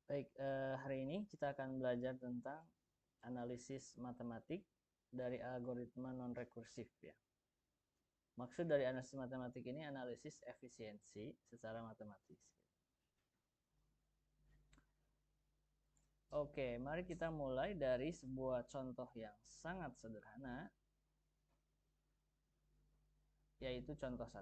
Baik, hari ini kita akan belajar tentang analisis matematik dari algoritma non-rekursif ya. Maksud dari analisis matematik ini analisis efisiensi secara matematis. Oke, mari kita mulai dari sebuah contoh yang sangat sederhana, yaitu contoh 1.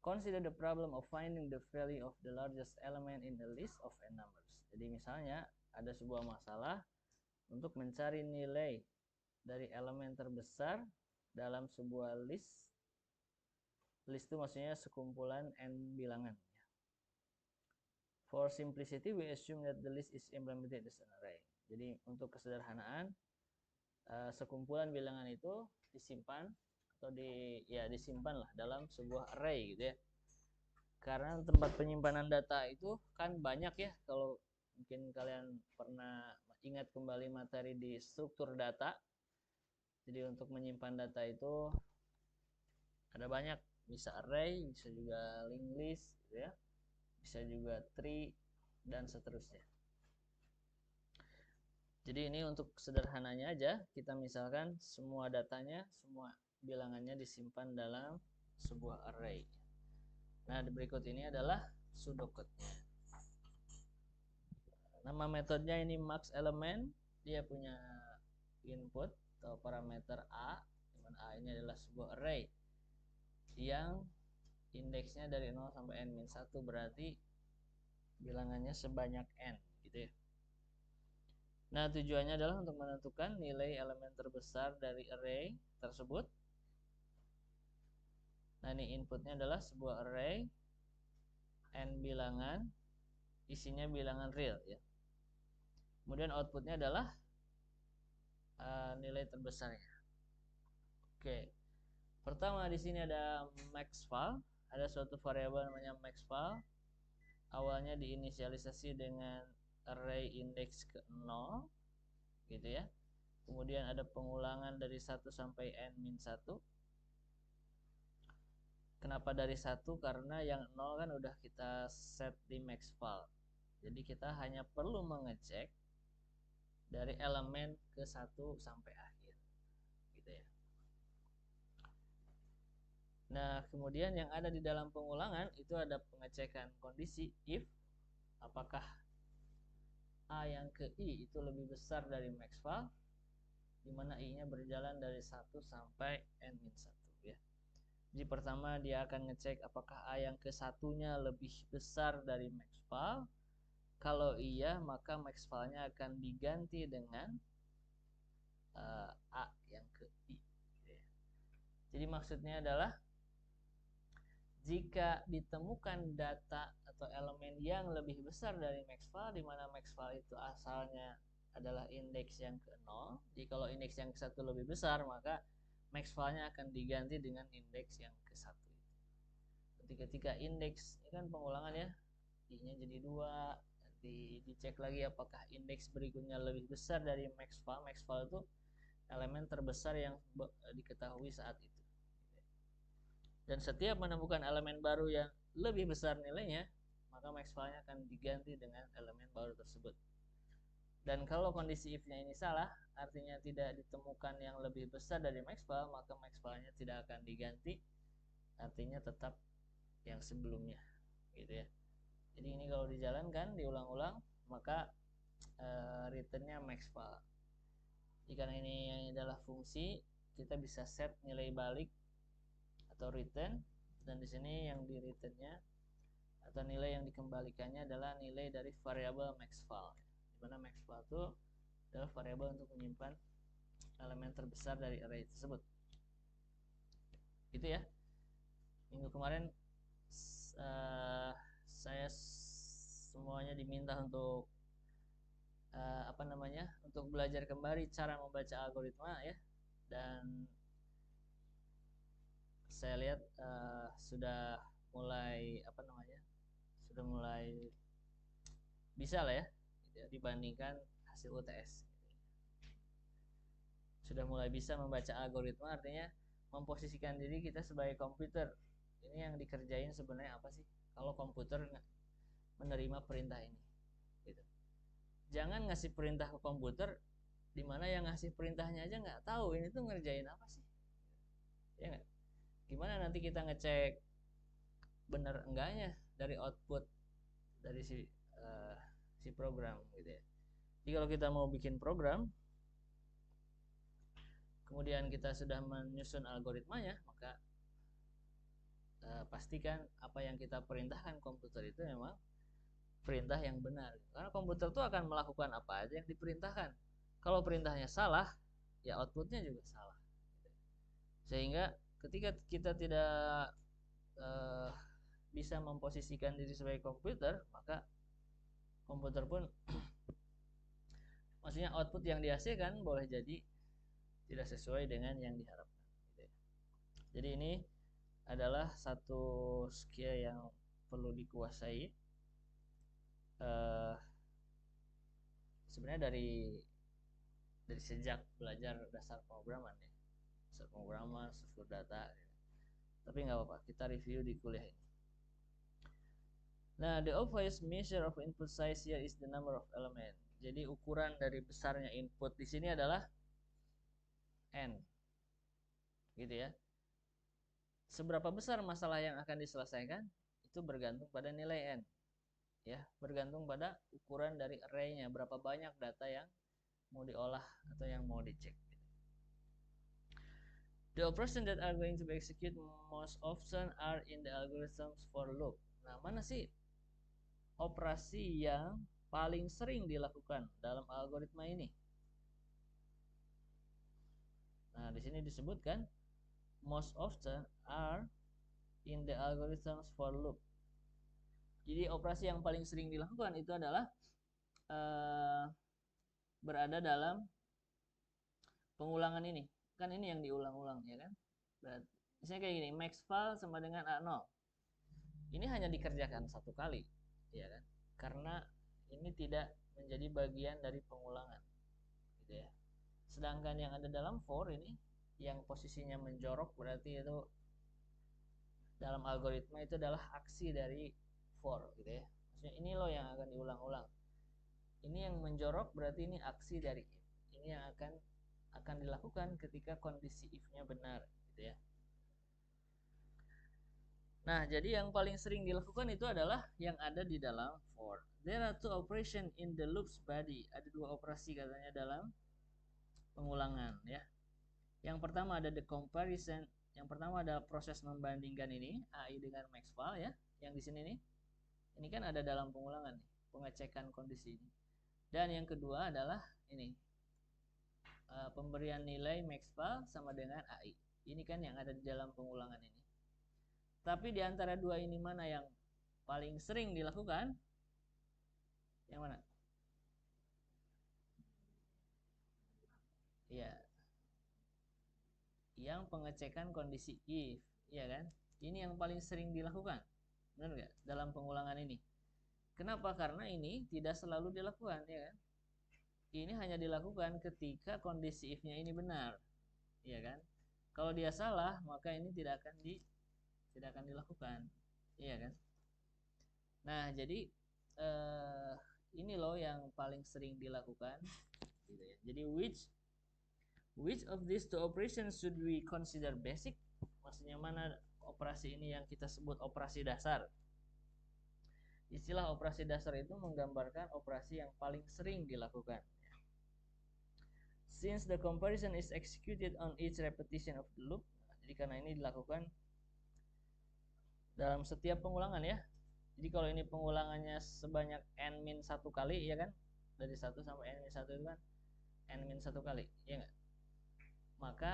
Consider the problem of finding the value of the largest element in the list of n numbers. Jadi misalnya ada sebuah masalah untuk mencari nilai dari elemen terbesar dalam sebuah list. List itu maksudnya sekumpulan n bilangan. For simplicity, we assume that the list is implemented as an array. Jadi untuk kesederhanaan, sekumpulan bilangan itu disimpan atau disimpan lah dalam sebuah array gitu ya. Karena tempat penyimpanan data itu kan banyak ya. Kalau mungkin kalian pernah ingat kembali materi di struktur data, jadi untuk menyimpan data itu ada banyak, bisa array, bisa juga linked list gitu ya, bisa juga tree dan seterusnya. Jadi ini untuk sederhananya aja, kita misalkan semua datanya, semua bilangannya disimpan dalam sebuah array. Nah, di berikut ini adalah pseudocode-nya. Nama metodenya ini max element, dia punya input atau parameter A, dimana A ini adalah sebuah array yang indeksnya dari 0 sampai n-1, berarti bilangannya sebanyak n gitu ya. Nah, tujuannya adalah untuk menentukan nilai elemen terbesar dari array tersebut. Nah, ini inputnya adalah sebuah array n bilangan, isinya bilangan real ya. Kemudian outputnya adalah nilai terbesarnya. Oke. Pertama di sini ada maxval, ada suatu variabel namanya maxval. Awalnya diinisialisasi dengan array indeks ke 0 gitu ya. Kemudian ada pengulangan dari 1 sampai n-1. Kenapa dari 1? Karena yang 0 kan udah kita set di maxval. Jadi kita hanya perlu mengecek dari elemen ke 1 sampai akhir gitu ya. Nah, kemudian yang ada di dalam pengulangan itu ada pengecekan kondisi if apakah A yang ke I itu lebih besar dari maxval, di mana I-nya berjalan dari 1 sampai n-1 ya. Jadi pertama dia akan ngecek apakah A yang ke satunya lebih besar dari maxval. Kalau iya, maka maxvalnya akan diganti dengan A yang ke I. Jadi maksudnya adalah jika ditemukan data atau elemen yang lebih besar dari maxval, di mana maxval itu asalnya adalah indeks yang ke 0. Jadi kalau indeks yang ke 1 lebih besar, maka maxvalnya akan diganti dengan indeks yang ke 1. Jadi ketika indeks, ini kan pengulangan ya, I-nya jadi 2, nanti dicek lagi apakah indeks berikutnya lebih besar dari maxval. Maxval itu elemen terbesar yang diketahui saat itu. Dan setiap menemukan elemen baru yang lebih besar nilainya, maka maxvalnya akan diganti dengan elemen baru tersebut. Dan kalau kondisi if-nya ini salah, artinya tidak ditemukan yang lebih besar dari maxval, maka maxvalnya tidak akan diganti, artinya tetap yang sebelumnya gitu ya. Jadi ini kalau dijalankan, diulang-ulang, maka returnnya maxval. Jika ini adalah fungsi, kita bisa set nilai balik atau return, dan di sini yang di returnnya atau nilai yang dikembalikannya adalah nilai dari variabel maxval, di mana maxval itu adalah variabel untuk menyimpan elemen terbesar dari array tersebut. Gitu ya. Minggu kemarin saya semuanya diminta untuk untuk belajar kembali cara membaca algoritma ya, dan saya lihat sudah mulai sudah mulai bisa lah ya, dibandingkan hasil UTS. Sudah mulai bisa membaca algoritma, artinya memposisikan diri kita sebagai komputer. Ini yang dikerjain sebenarnya apa sih kalau komputer menerima perintah ini. Jangan ngasih perintah ke komputer dimana yang ngasih perintahnya aja nggak tahu ini tuh ngerjain apa sih, ya nggak? Gimana nanti kita ngecek bener enggaknya dari output dari si program gitu ya. Jadi kalau kita mau bikin program, kemudian kita sudah menyusun algoritmanya, maka pastikan apa yang kita perintahkan komputer itu memang perintah yang benar. Karena komputer itu akan melakukan apa aja yang diperintahkan. Kalau perintahnya salah, ya outputnya juga salah. Sehingga ketika kita tidak bisa memposisikan diri sebagai komputer, maka komputer pun maksudnya output yang dihasilkan boleh jadi tidak sesuai dengan yang diharapkan. Jadi ini adalah satu skill yang perlu dikuasai. Sebenarnya dari sejak belajar dasar pemrograman ya, dasar pemrograman, struktur data. Tapi nggak apa-apa, kita review di kuliah ini. Nah, the obvious measure of input size here is the number of element. Jadi ukuran dari besarnya input di sini adalah n, gitu ya. Seberapa besar masalah yang akan diselesaikan itu bergantung pada nilai n, ya, bergantung pada ukuran dari array-nya, berapa banyak data yang mau diolah atau yang mau dicek. The operations that are going to be executed most often are in the algorithms for loop. Nah, mana sih operasi yang paling sering dilakukan dalam algoritma ini? Nah, di sini disebutkan most often are in the algorithms for loop. Jadi operasi yang paling sering dilakukan itu adalah berada dalam pengulangan ini. Kan ini yang diulang-ulang, ya kan? Berarti misalnya kayak gini, maxval sama dengan A0. Ini hanya dikerjakan satu kali, ya kan? Karena ini tidak menjadi bagian dari pengulangan, gitu ya. Sedangkan yang ada dalam for ini, yang posisinya menjorok, berarti itu dalam algoritma itu adalah aksi dari for, gitu ya. Maksudnya ini loh yang akan diulang-ulang. Ini yang menjorok berarti ini aksi dari if. Ini yang akan dilakukan ketika kondisi if-nya benar, gitu ya. Nah, jadi yang paling sering dilakukan itu adalah yang ada di dalam for. There are two operations in the loops body. Ada dua operasi katanya dalam pengulangan, ya. Yang pertama ada the comparison. Yang pertama ada proses membandingkan ini AI dengan maxval, ya. Yang di sini nih. Ini kan ada dalam pengulangan nih, pengecekan kondisi ini. Dan yang kedua adalah ini. Pemberian nilai maxval sama dengan AI. Ini kan yang ada di dalam pengulangan ini. Tapi di antara dua ini mana yang paling sering dilakukan? Yang mana? Iya. Yang pengecekan kondisi if, iya kan? Ini yang paling sering dilakukan. Benar nggak? Dalam pengulangan ini. Kenapa? Karena ini tidak selalu dilakukan, ya kan? Ini hanya dilakukan ketika kondisi if-nya ini benar, ya kan? Kalau dia salah, maka ini tidak akan dilakukan, iya kan? Nah, jadi ini loh yang paling sering dilakukan, gitu ya. Jadi which of these two operations should we consider basic? Maksudnya mana operasi ini yang kita sebut operasi dasar? Istilah operasi dasar itu menggambarkan operasi yang paling sering dilakukan. Since the comparison is executed on each repetition of the loop, jadi karena ini dilakukan dalam setiap pengulangan, ya. Jadi kalau ini pengulangannya sebanyak n-1 kali, ya kan? Dari 1 sampai n-1 itu kan n-1 kali, ya enggak? Maka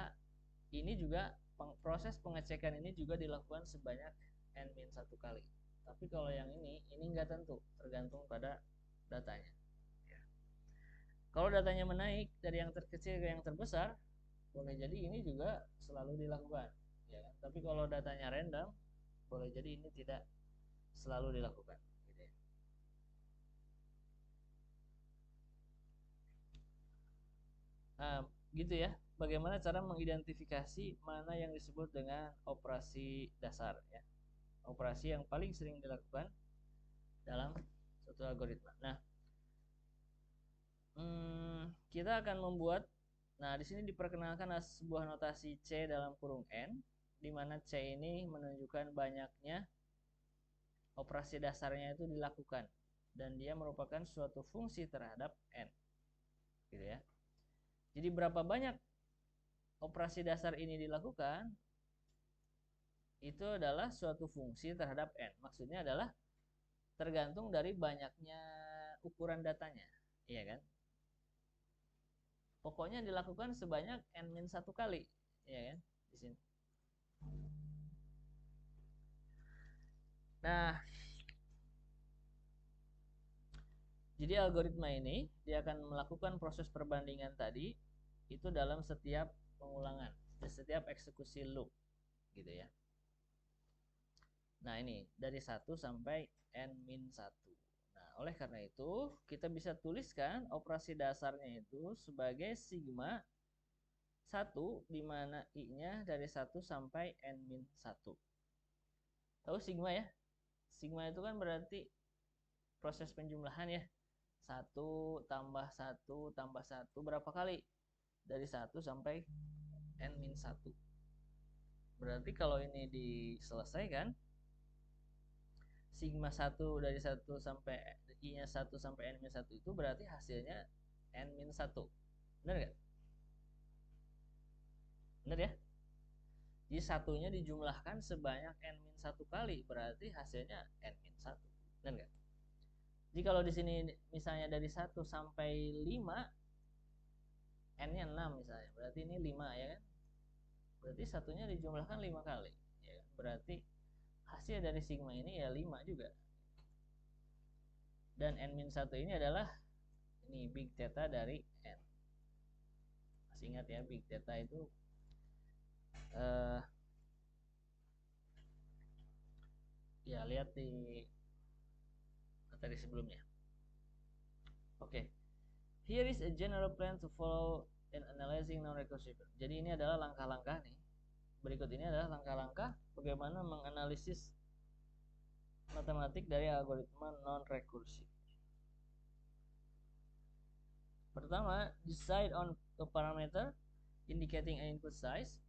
ini juga proses pengecekan ini juga dilakukan sebanyak n-1 kali. Tapi kalau yang ini enggak tentu, tergantung pada datanya. Kalau datanya menaik dari yang terkecil ke yang terbesar, boleh jadi ini juga selalu dilakukan, ya kan? Tapi kalau datanya random, boleh jadi ini tidak selalu dilakukan, gitu ya. Nah, gitu ya. Bagaimana cara mengidentifikasi mana yang disebut dengan operasi dasar, ya? Operasi yang paling sering dilakukan dalam suatu algoritma. Nah, kita akan membuat, nah di sini diperkenalkan sebuah notasi C dalam kurung N, di mana C ini menunjukkan banyaknya operasi dasarnya itu dilakukan, dan dia merupakan suatu fungsi terhadap N, gitu ya. Jadi berapa banyak operasi dasar ini dilakukan, itu adalah suatu fungsi terhadap N. Maksudnya adalah tergantung dari banyaknya ukuran datanya, iya kan? Pokoknya dilakukan sebanyak N-1 kali, iya kan? Di sini. Nah, jadi algoritma ini dia akan melakukan proses perbandingan tadi itu dalam setiap pengulangan, di setiap eksekusi loop, gitu ya. Nah, ini dari 1 sampai N-1. Nah, oleh karena itu, kita bisa tuliskan operasi dasarnya itu sebagai sigma 1, di mana I-nya dari 1 sampai N-1. Tahu sigma ya? Sigma itu kan berarti proses penjumlahan ya. 1 tambah 1 tambah 1 berapa kali? Dari 1 sampai N-1. Berarti kalau ini diselesaikan, sigma 1 dari 1 sampai I-nya 1 sampai N-1 itu berarti hasilnya N-1. Benar nggak? Benar ya? Jadi satunya dijumlahkan sebanyak N-1 kali, berarti hasilnya N-1. Benar nggak? Jadi kalau di sini misalnya dari 1 sampai 5, N-nya 6 misalnya, berarti ini 5 ya kan? Berarti satunya dijumlahkan 5 kali, ya kan? Berarti hasil dari sigma ini ya 5 juga. Dan N-1 ini adalah ini big theta dari N. Masih ingat ya, big theta itu ya lihat di materi sebelumnya. Oke. Here is a general plan to follow in analyzing non-recursive. Jadi ini adalah langkah-langkah nih. Berikut ini adalah langkah-langkah bagaimana menganalisis matematik dari algoritma non-recursive. Pertama, decide on a parameter indicating an input size.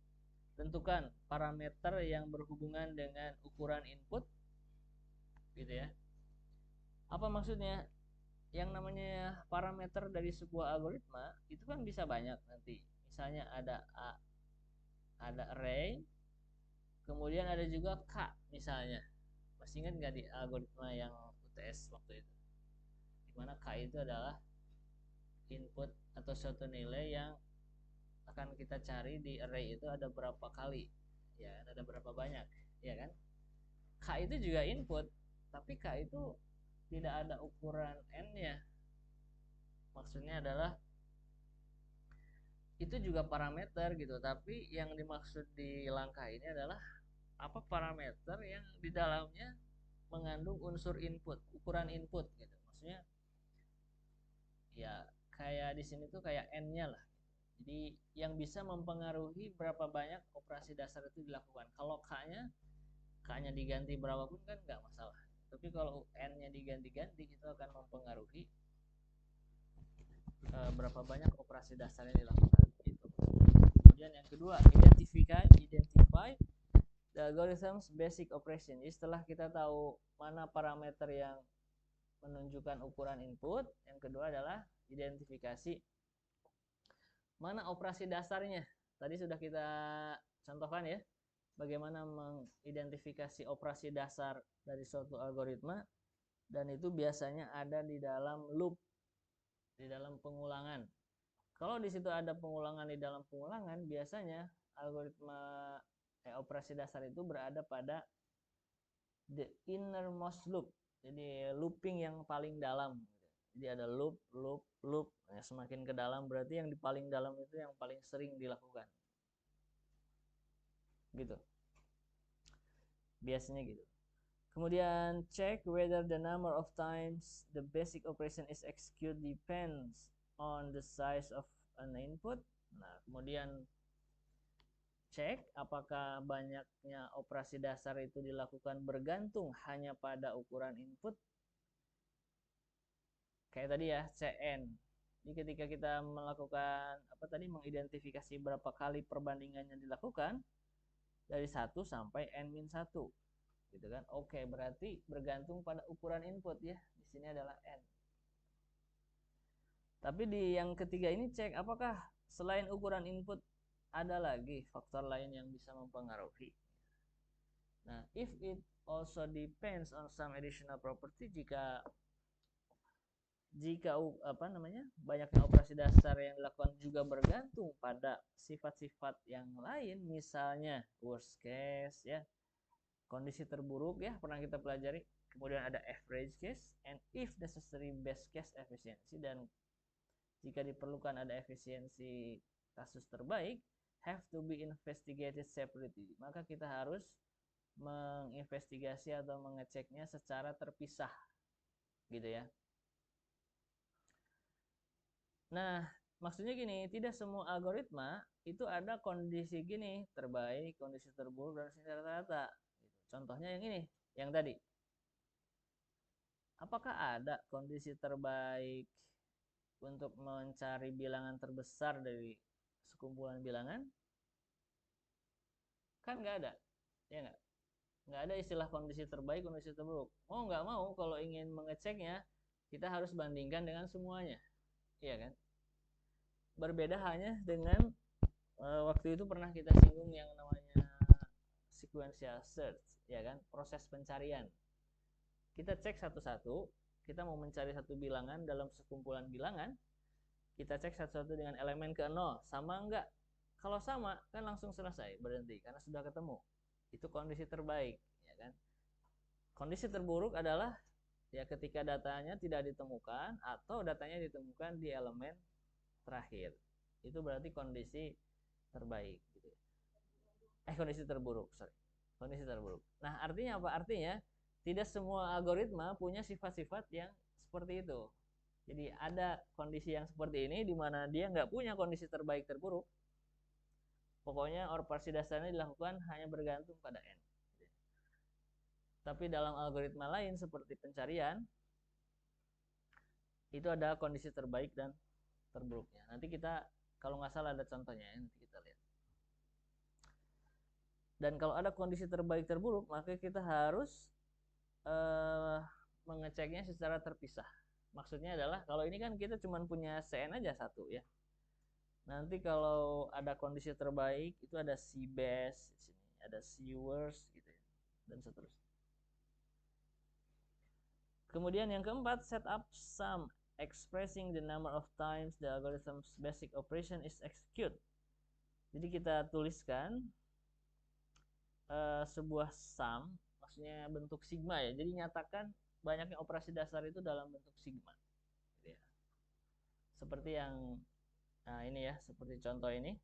Tentukan parameter yang berhubungan dengan ukuran input, gitu ya. Apa maksudnya? Yang namanya parameter dari sebuah algoritma itu kan bisa banyak nanti. Misalnya ada A, ada array, kemudian ada juga K misalnya. Masih ingat nggak di algoritma yang UTS waktu itu? Dimana K itu adalah input atau suatu nilai yang akan kita cari di array itu ada berapa kali, ya kan? Ada berapa banyak, ya kan? K itu juga input, tapi K itu tidak ada ukuran N-nya. Maksudnya adalah itu juga parameter gitu, tapi yang dimaksud di langkah ini adalah apa parameter yang di dalamnya mengandung unsur input, ukuran input gitu. Maksudnya ya kayak di sini tuh kayak N-nya lah. Jadi yang bisa mempengaruhi berapa banyak operasi dasar itu dilakukan. Kalau K-nya diganti berapapun kan nggak masalah. Tapi kalau N-nya diganti-ganti itu akan mempengaruhi berapa banyak operasi dasar yang dilakukan. Gitu. Kemudian yang kedua, identify the algorithm's basic operation. Jadi setelah kita tahu mana parameter yang menunjukkan ukuran input, yang kedua adalah identifikasi mana operasi dasarnya. Tadi sudah kita contohkan ya, bagaimana mengidentifikasi operasi dasar dari suatu algoritma, dan itu biasanya ada di dalam loop, di dalam pengulangan. Kalau di situ ada pengulangan di dalam pengulangan, biasanya algoritma operasi dasar itu berada pada the innermost loop. Jadi looping yang paling dalam. Jadi ada loop. Nah, semakin ke dalam berarti yang di paling dalam itu yang paling sering dilakukan. Gitu. Biasanya gitu. Kemudian check whether the number of times the basic operation is executed depends on the size of an input. Nah, kemudian cek apakah banyaknya operasi dasar itu dilakukan bergantung hanya pada ukuran input. Kayak tadi ya, Cn Jadi ketika kita melakukan mengidentifikasi berapa kali perbandingannya dilakukan dari 1 sampai n-1 gitu kan. Oke, berarti bergantung pada ukuran input ya. Di sini adalah n. Tapi di yang ketiga ini cek apakah selain ukuran input ada lagi faktor lain yang bisa mempengaruhi. Nah, if it also depends on some additional property, jika banyaknya operasi dasar yang dilakukan juga bergantung pada sifat-sifat yang lain, misalnya worst case ya, kondisi terburuk ya, pernah kita pelajari. Kemudian ada average case, and if necessary best case efficiency, dan jika diperlukan ada efisiensi kasus terbaik, have to be investigated separately. Maka kita harus menginvestigasi atau mengeceknya secara terpisah gitu ya. Nah, maksudnya gini, tidak semua algoritma itu ada kondisi gini, terbaik, kondisi terburuk, dan kondisi rata-rata. Contohnya yang ini, yang tadi. Apakah ada kondisi terbaik untuk mencari bilangan terbesar dari sekumpulan bilangan? Kan nggak ada, ya nggak? Nggak ada istilah kondisi terbaik, kondisi terburuk. Mau nggak mau, kalau ingin mengeceknya, kita harus bandingkan dengan semuanya. Iya kan? Berbeda hanya dengan waktu itu pernah kita singgung yang namanya sequential search, ya kan? Proses pencarian. Kita cek satu-satu, kita mau mencari satu bilangan dalam sekumpulan bilangan, kita cek satu-satu dengan elemen ke 0, sama enggak? Kalau sama, kan langsung selesai, berhenti, karena sudah ketemu. Itu kondisi terbaik, ya kan? Kondisi terburuk adalah ya ketika datanya tidak ditemukan atau datanya ditemukan di elemen terakhir. Itu berarti kondisi terbaik gitu. Kondisi terburuk, sorry. Kondisi terburuk. Nah, artinya apa? Artinya tidak semua algoritma punya sifat-sifat yang seperti itu. Jadi ada kondisi yang seperti ini di mana dia nggak punya kondisi terbaik terburuk. Pokoknya operasi dasarnya dilakukan hanya bergantung pada n. Tapi dalam algoritma lain seperti pencarian, itu ada kondisi terbaik dan terburuknya. Nanti kita, kalau nggak salah ada contohnya, nanti kita lihat. Dan kalau ada kondisi terbaik terburuk, maka kita harus mengeceknya secara terpisah. Maksudnya adalah kalau ini kan kita cuma punya CN aja satu ya. Nanti kalau ada kondisi terbaik itu ada C best, di sini ada C worst gitu ya, dan seterusnya. Kemudian yang keempat, set up sum expressing the number of times the algorithm's basic operation is executed. Jadi kita tuliskan sebuah sum, maksudnya bentuk sigma ya. Jadi nyatakan banyaknya operasi dasar itu dalam bentuk sigma. Gitu ya. Seperti yang ini ya, seperti contoh ini.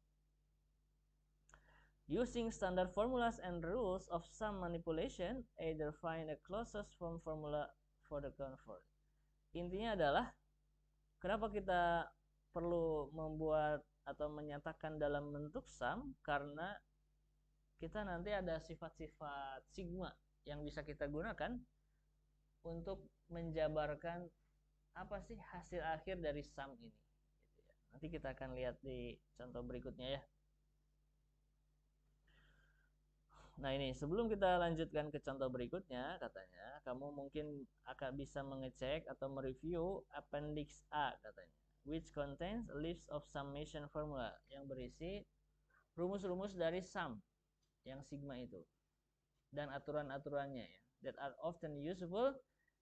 Using standard formulas and rules of sum manipulation, either find a closest form formula for the convert. Intinya adalah kenapa kita perlu membuat atau menyatakan dalam bentuk sum, karena kita nanti ada sifat-sifat sigma yang bisa kita gunakan untuk menjabarkan apa sih hasil akhir dari sum ini. Nanti kita akan lihat di contoh berikutnya ya. Nah ini sebelum kita lanjutkan ke contoh berikutnya, katanya kamu mungkin akan bisa mengecek atau mereview Appendix A katanya, which contains a list of summation formula, yang berisi rumus-rumus dari sum yang sigma itu dan aturan-aturannya ya, that are often useful,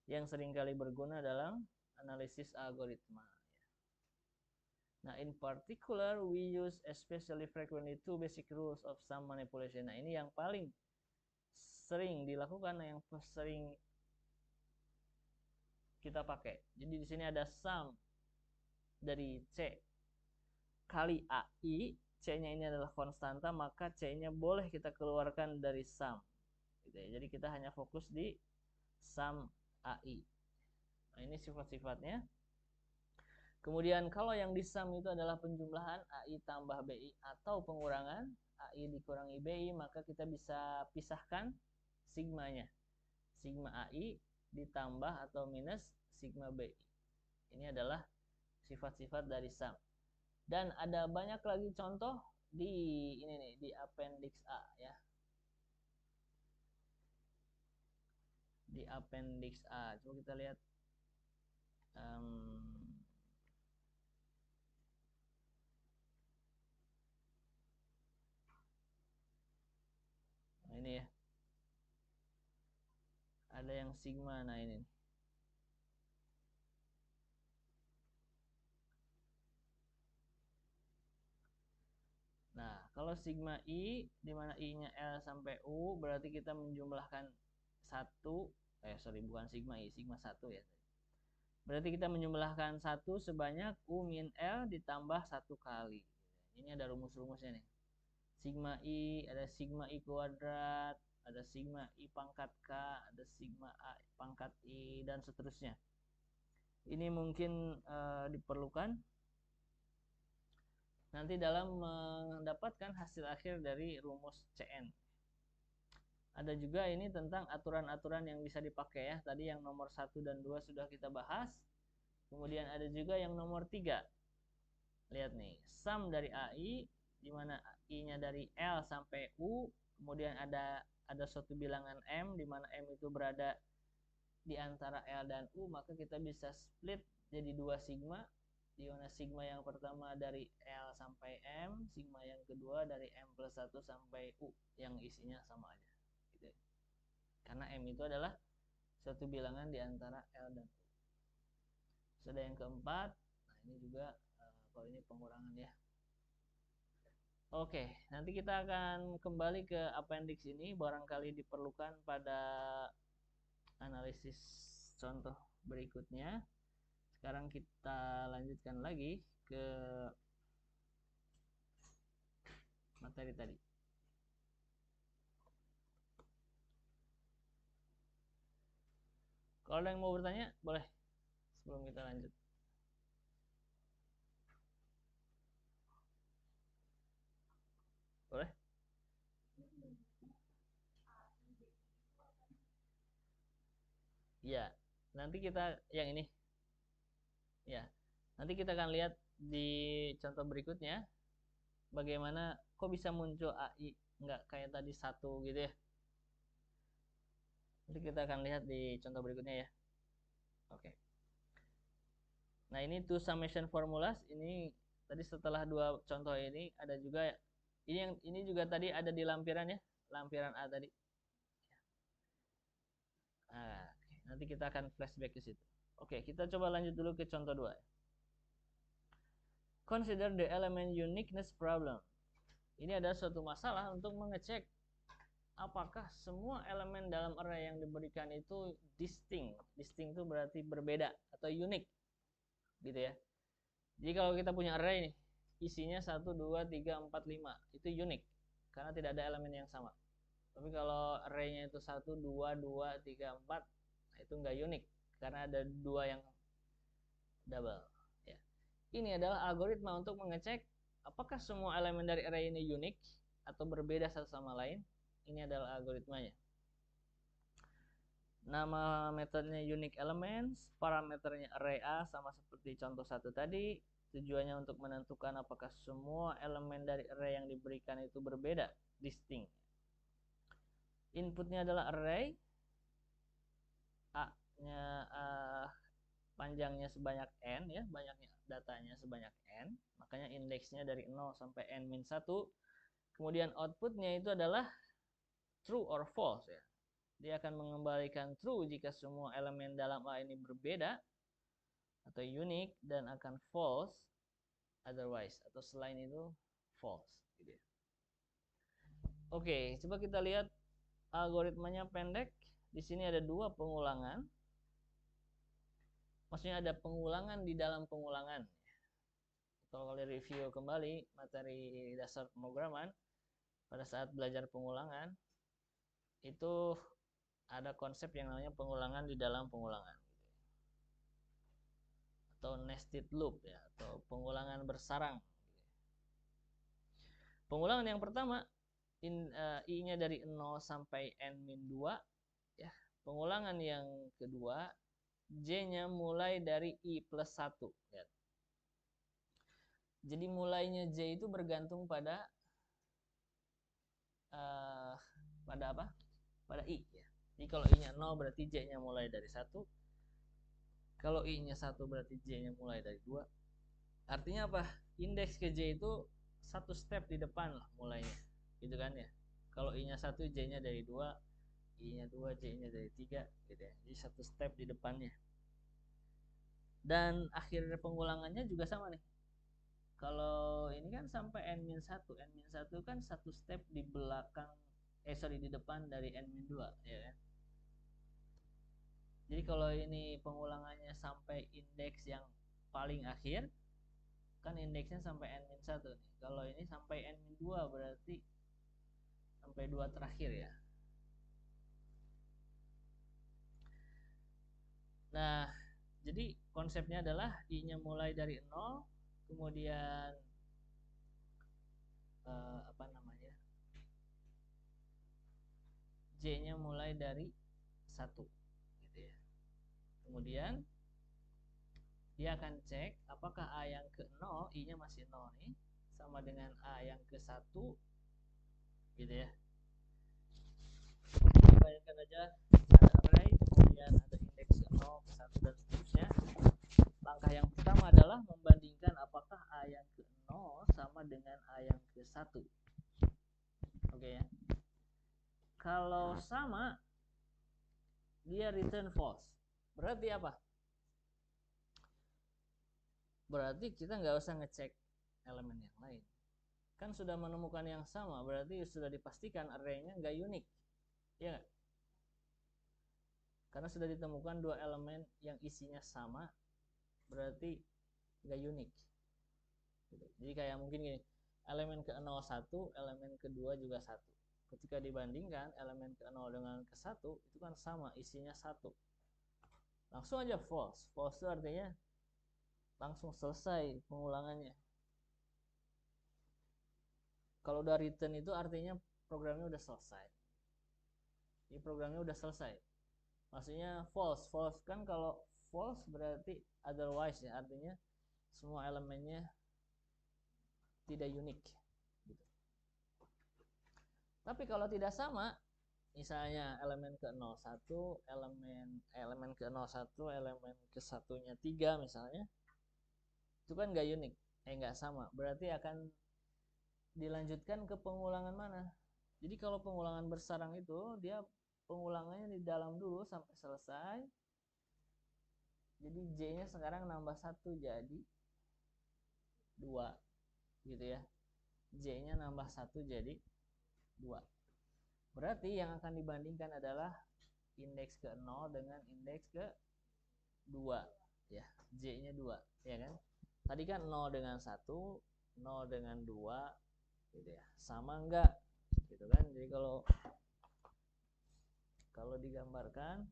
yang seringkali berguna dalam analisis algoritma. Nah, in particular, we use especially frequently two basic rules of sum manipulation. Nah, ini yang paling sering dilakukan, yang sering kita pakai. Jadi di sini ada sum dari C kali AI. C-nya ini adalah konstanta, maka C-nya boleh kita keluarkan dari sum. Gitu ya. Jadi kita hanya fokus di sum AI. Nah, ini sifat-sifatnya. Kemudian kalau yang di sum itu adalah penjumlahan AI tambah BI atau pengurangan AI dikurangi BI, maka kita bisa pisahkan sigmanya. Sigma AI ditambah atau minus sigma BI. Ini adalah sifat-sifat dari sum. Dan ada banyak lagi contoh di ini nih, di appendix A ya. Di appendix A. Coba kita lihat. Nah, ini ya. Ada yang sigma, nah ini. Nah, kalau sigma I, di mana I-nya L sampai U, berarti kita menjumlahkan 1, bukan sigma I, sigma 1 ya. Berarti kita menjumlahkan 1 sebanyak U min L ditambah 1 kali. Ini ada rumus-rumusnya nih. Sigma I, ada sigma I kuadrat, ada sigma I pangkat K, ada sigma A pangkat I, dan seterusnya. Ini mungkin diperlukan nanti dalam mendapatkan hasil akhir dari rumus CN. Ada juga ini tentang aturan-aturan yang bisa dipakai ya. Tadi yang nomor 1 dan 2 sudah kita bahas. Kemudian ada juga yang nomor 3. Lihat nih, sum dari AI, di mana I-nya dari L sampai U, kemudian ada suatu bilangan M, di mana M itu berada di antara L dan U, maka kita bisa split jadi 2 sigma, di mana sigma yang pertama dari L sampai M, sigma yang kedua dari M plus 1 sampai U, yang isinya sama aja. Gitu. Karena M itu adalah suatu bilangan di antara L dan U. Sudah yang keempat, nah ini juga kalau ini pengurangan ya. Oke, nanti kita akan kembali ke appendix ini, barangkali diperlukan pada analisis contoh berikutnya. Sekarang kita lanjutkan lagi ke materi tadi. Kalau ada yang mau bertanya, boleh sebelum kita lanjut. Boleh? Ya, nanti kita yang ini. Ya, nanti kita akan lihat di contoh berikutnya bagaimana kok bisa muncul AI nggak kayak tadi 1 gitu ya. Nanti kita akan lihat di contoh berikutnya ya. Oke. Nah, ini two summation formulas. Ini tadi setelah 2 contoh ini ada juga ini juga tadi ada di lampiran ya, lampiran A tadi. Nah, nanti kita akan flashback ke situ. Oke, kita coba lanjut dulu ke contoh 2. Consider the element uniqueness problem. Ini ada suatu masalah untuk mengecek apakah semua elemen dalam array yang diberikan itu distinct. Distinct itu berarti berbeda atau unik. Gitu ya. Jadi kalau kita punya array nih, isinya 1, 2, 3, 4, 5. Itu unik karena tidak ada elemen yang sama. Tapi kalau array-nya itu 1, 2, 2, 3, 4, nah itu nggak unik karena ada 2 yang double. Ya. Ini adalah algoritma untuk mengecek apakah semua elemen dari array ini unik atau berbeda satu sama lain. Ini adalah algoritmanya. Nama metodenya unique elements, parameternya array A sama seperti contoh 1 tadi. Tujuannya untuk menentukan apakah semua elemen dari array yang diberikan itu berbeda, distinct. Inputnya adalah array, A-nya panjangnya sebanyak n ya, banyaknya datanya sebanyak n, makanya indeksnya dari 0 sampai n-1. Kemudian outputnya itu adalah true or false ya. Dia akan mengembalikan true jika semua elemen dalam A ini berbeda atau unik, dan akan false otherwise atau selain itu false gitu ya. Oke, coba kita lihat algoritmanya pendek. Di sini ada 2 pengulangan. Maksudnya ada pengulangan di dalam pengulangan. Kalau kalian review kembali materi dasar pemrograman pada saat belajar pengulangan, itu ada konsep yang namanya pengulangan di dalam pengulangan. Atau nested loop ya, atau pengulangan bersarang. Pengulangan yang pertama I-nya dari 0 sampai n-2 ya. Pengulangan yang kedua J-nya mulai dari I plus 1 ya. Jadi mulainya J itu bergantung pada apa? Pada I ya. Jadi kalau I-nya 0 berarti J-nya mulai dari 1. Kalau I-nya 1 berarti J-nya mulai dari 2. Artinya apa? Indeks ke J itu satu step di depan lah mulainya. Gitu kan ya. Kalau I-nya 1, J-nya dari 2, I-nya 2, J-nya dari 3 gitu ya. Jadi satu step di depannya. Dan akhir pengulangannya juga sama nih. Kalau ini kan sampai N-1. N-1 kan satu step di belakang di depan dari N-2 ya kan. Jadi kalau ini pengulangannya sampai indeks yang paling akhir, kan indeksnya sampai N-1 nih. Kalau ini sampai N-2 berarti sampai 2 terakhir ya. Nah, jadi konsepnya adalah I-nya mulai dari 0, kemudian apa namanya? J-nya mulai dari 1 gitu ya. Kemudian dia akan cek apakah A yang ke 0, I-nya masih 0 nih, sama dengan A yang ke 1 gitu ya. Bayangkan aja ada array, kemudian ada indeks 0, ke 1 dan seterusnya. Langkah yang pertama adalah membandingkan apakah A yang ke 0 sama dengan A yang ke 1. Oke ya. Kalau sama, dia return false. Berarti apa? Berarti kita nggak usah ngecek elemen yang lain. Kan sudah menemukan yang sama, berarti sudah dipastikan array-nya nggak unik. Ya nggak? Karena sudah ditemukan dua elemen yang isinya sama, berarti nggak unik. Jadi kayak mungkin gini, elemen ke-01, elemen kedua juga 1. Ketika dibandingkan elemen ke-0 dengan ke-1, itu kan sama, isinya 1. Langsung aja false. False itu artinya langsung selesai pengulangannya. Kalau udah return itu artinya programnya udah selesai. Ini programnya udah selesai. Maksudnya false. False kan kalau false berarti otherwise ya, artinya semua elemennya tidak unik gitu. Tapi kalau tidak sama, misalnya elemen ke-01, elemen ke-01, elemen ke-1-nya 3 misalnya, itu kan nggak unik, nggak sama. Berarti akan dilanjutkan ke pengulangan mana? Jadi kalau pengulangan bersarang itu dia pengulangannya di dalam dulu sampai selesai. Jadi J-nya sekarang nambah 1 jadi 2 gitu ya. J-nya nambah 1 jadi 2. Berarti yang akan dibandingkan adalah indeks ke-0 dengan indeks ke-2 ya. J-nya 2 ya kan. Tadi kan 0 dengan 1, 0 dengan 2 gitu ya. Sama enggak? Gitu kan. Jadi kalau digambarkan,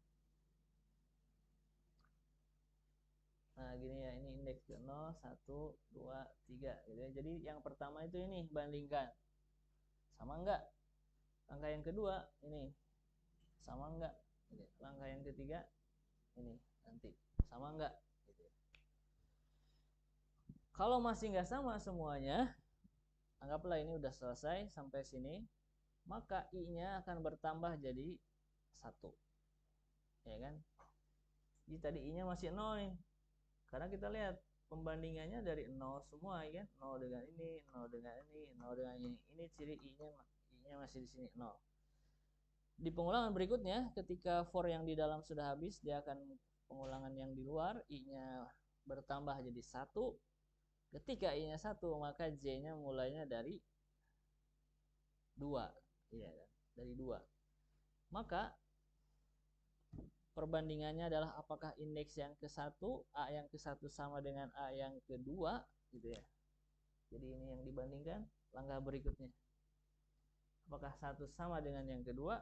nah gini ya, ini indeks ke 0, 1, 2, 3 gitu ya. Jadi yang pertama itu ini bandingkan. Sama enggak? Langkah yang kedua ini sama enggak? Gitu. Langkah yang ketiga ini nanti sama enggak? Gitu. Kalau masih enggak sama semuanya, anggaplah ini udah selesai sampai sini, maka I-nya akan bertambah jadi 1. Ya kan? Jadi tadi I-nya masih 0 nih. Karena kita lihat pembandingannya dari 0 semua ya kan? 0 dengan ini, 0 dengan ini, 0 dengan ini. Ini ciri I-nya masih di sini 0. Di pengulangan berikutnya, ketika for yang di dalam sudah habis, dia akan pengulangan yang di luar, I-nya bertambah jadi 1. Ketika I-nya 1, maka J-nya mulainya dari 2. Iya kan? Dari 2. Maka perbandingannya adalah apakah indeks yang ke-1, A yang ke-1 sama dengan A yang kedua gitu ya. Jadi ini yang dibandingkan. Langkah berikutnya, apakah 1 sama dengan yang kedua?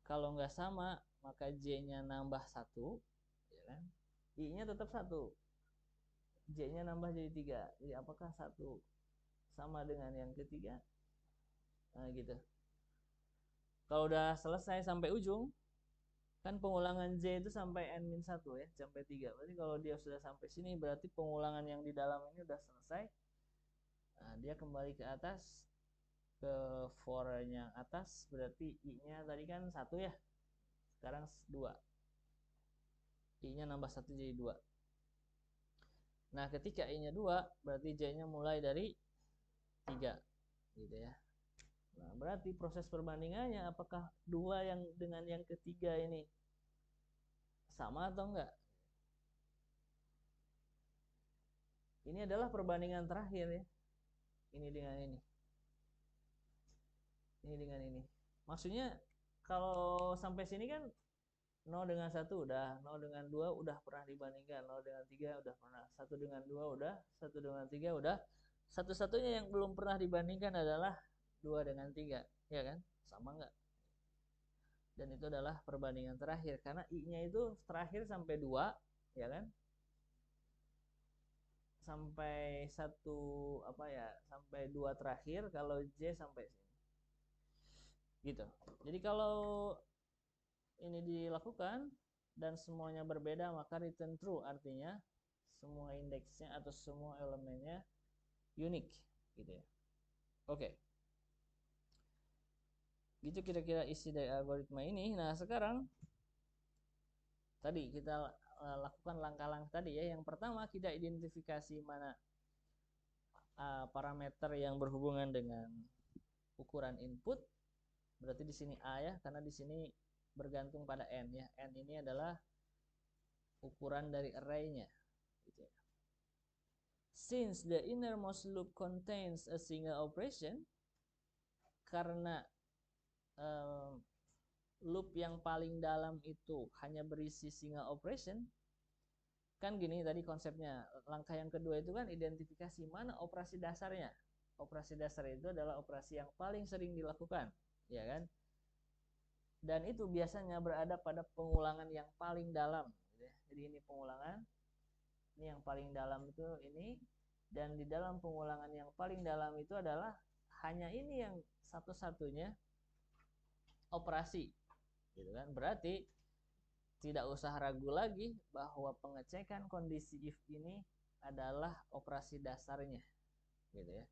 Kalau nggak sama, maka J-nya nambah 1 ya kan? I-nya tetap 1, J-nya nambah jadi 3. Jadi apakah 1 sama dengan yang ketiga? Nah gitu. Kalau udah selesai sampai ujung, Kan pengulangan J itu sampai N-1 ya, sampai 3. Berarti kalau dia sudah sampai sini berarti pengulangan yang di dalam ini udah selesai. Nah, dia kembali ke atas, ke for-nya atas, berarti I-nya tadi kan 1 ya. Sekarang 2. I-nya nambah 1 jadi 2. Nah, ketika I-nya 2, berarti J-nya mulai dari 3. Gitu ya. Nah, berarti proses perbandingannya apakah 2 yang dengan yang ketiga ini sama atau enggak? Ini adalah perbandingan terakhir ya. Ini dengan ini. Ini dengan ini. Maksudnya kalau sampai sini kan 0 dengan 1 udah, 0 dengan 2 udah pernah dibandingkan, 0 dengan 3 udah pernah, 1 dengan 2 udah, 1 dengan 3 udah. Satu-satunya yang belum pernah dibandingkan adalah 2 dengan 3, ya kan? Sama enggak? Dan itu adalah perbandingan terakhir karena I-nya itu terakhir sampai 2, ya kan? Sampai sampai 2 terakhir, kalau J sampai sini. Gitu. Jadi kalau ini dilakukan dan semuanya berbeda, maka return true, artinya semua indeksnya atau semua elemennya unik gitu ya. Oke. Gitu kira-kira isi dari algoritma ini. Nah, sekarang tadi kita lakukan langkah-langkah tadi ya. Yang pertama, kita identifikasi mana parameter yang berhubungan dengan ukuran input. Berarti di sini A ya, karena di sini bergantung pada N ya. N ini adalah ukuran dari array-nya gitu ya. Since the innermost loop contains a single operation, karena loop yang paling dalam itu hanya berisi single operation, kan gini tadi konsepnya. Langkah yang kedua itu kan identifikasi mana operasi dasarnya. Operasi dasar itu adalah operasi yang paling sering dilakukan, ya kan? Dan itu biasanya berada pada pengulangan yang paling dalam gitu ya. Jadi ini pengulangan, ini yang paling dalam itu ini, dan di dalam pengulangan yang paling dalam itu adalah hanya ini yang satu-satunya operasi gitu kan. Berarti tidak usah ragu lagi bahwa pengecekan kondisi if ini adalah operasi dasarnya gitu ya.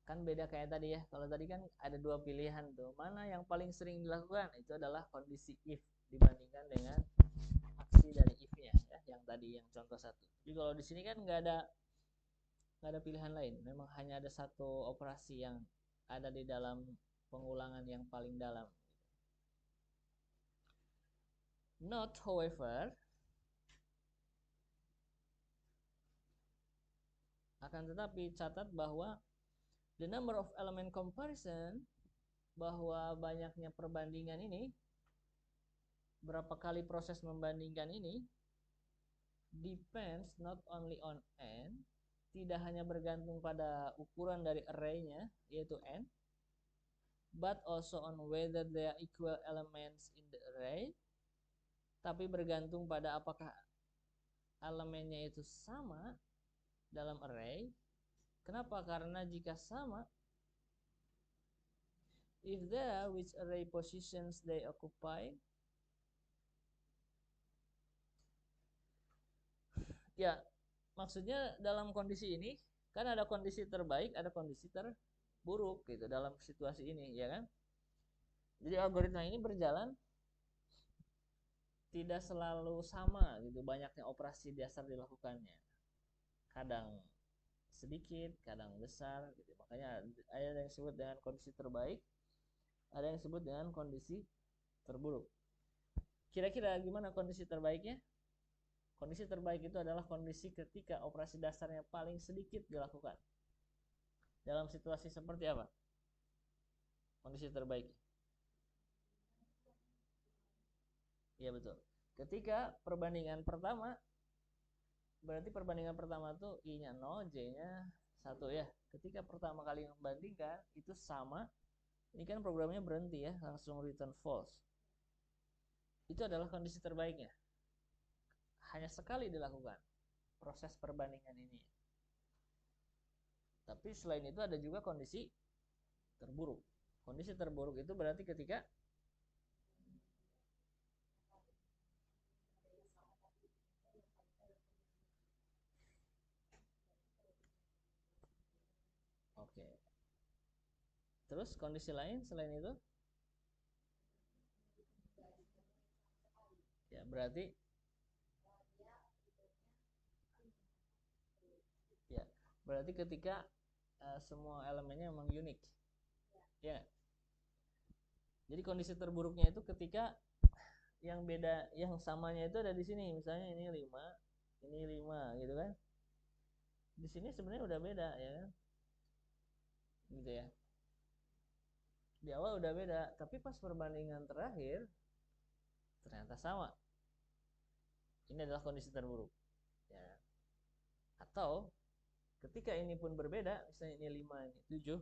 Kan beda kayak tadi ya. Kalau tadi kan ada 2 pilihan tuh. Mana yang paling sering dilakukan? Itu adalah kondisi if dibandingkan dengan aksi dari if-nya ya, yang tadi yang contoh 1. Jadi kalau di sini kan nggak ada pilihan lain. Memang hanya ada satu operasi yang ada di dalam pengulangan yang paling dalam. Note, however, akan tetapi catat bahwa the number of element comparison, bahwa banyaknya perbandingan ini, berapa kali proses membandingkan ini, depends not only on N, tidak hanya bergantung pada ukuran dari array-nya yaitu N, but also on whether there are equal elements in the array, tapi bergantung pada apakah elemennya itu sama dalam array. Kenapa? Karena jika sama, if there, which array positions they occupy. Ya, maksudnya dalam kondisi ini kan ada kondisi terbaik, ada kondisi terburuk gitu dalam situasi ini, ya kan? Jadi algoritma ini berjalan tidak selalu sama gitu banyaknya operasi dasar dilakukannya. Kadang sedikit, kadang besar gitu. Makanya ada yang disebut dengan kondisi terbaik, ada yang disebut dengan kondisi terburuk. Kira-kira gimana kondisi terbaiknya? Kondisi terbaik itu adalah kondisi ketika operasi dasarnya paling sedikit dilakukan. Dalam situasi seperti apa kondisi terbaik? Iya betul. Ketika perbandingan pertama, berarti perbandingan pertama tuh I-nya 0, J-nya 1 ya. Ketika pertama kali membandingkan itu sama, ini kan programnya berhenti ya, langsung return false. Itu adalah kondisi terbaiknya. Hanya sekali dilakukan proses perbandingan ini. Tapi selain itu ada juga kondisi terburuk. Kondisi terburuk itu berarti ketika Oke. Terus kondisi lain selain itu? Ya, berarti ya, berarti ketika semua elemennya memang unik. Ya. Jadi kondisi terburuknya itu ketika yang beda, yang samanya itu ada di sini. Misalnya ini 5, ini 5 gitu kan. Di sini sebenarnya udah beda ya kan. Gitu ya. Di awal udah beda, tapi pas perbandingan terakhir ternyata sama. Ini adalah kondisi terburuk. Ya. Atau ketika ini pun berbeda, misalnya ini 5, ini 7,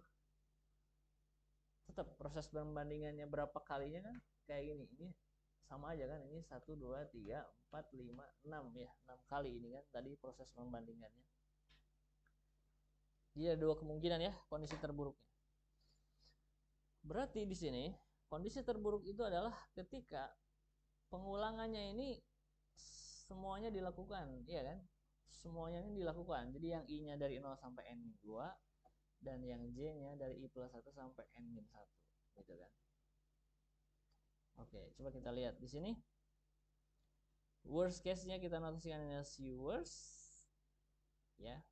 tetap proses perbandingannya berapa kalinya kan kayak gini. Ini sama aja kan, ini 1, 2, 3, 4, 5, 6 ya, 6 kali ini kan tadi proses membandingannya. Jadi ada dua kemungkinan ya kondisi terburuknya. Berarti di sini kondisi terburuk itu adalah ketika pengulangannya ini semuanya dilakukan, iya kan? Semuanya ini dilakukan. Jadi yang I-nya dari 0 sampai N-2 dan yang J-nya dari I plus 1 sampai N-1 gitu kan. Oke, coba kita lihat di sini. Worst case-nya kita notasikan as worst ya.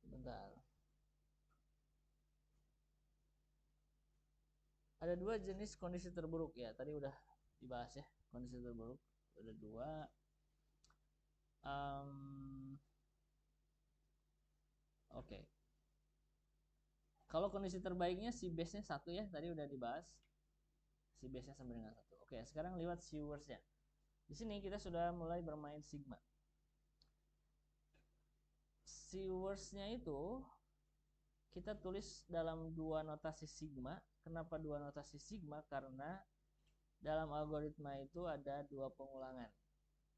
Bentar. Ada dua jenis kondisi terburuk ya. Tadi udah dibahas ya kondisi terburuk. Ada dua. Oke. Kalau kondisi terbaiknya si base-nya 1 ya. Tadi udah dibahas. Si base-nya sama dengan 1. Oke, sekarang lihat si worst-nya. Di sini kita sudah mulai bermain sigma. Si worst-nya itu kita tulis dalam dua notasi sigma. Kenapa dua notasi sigma? Karena dalam algoritma itu ada dua pengulangan.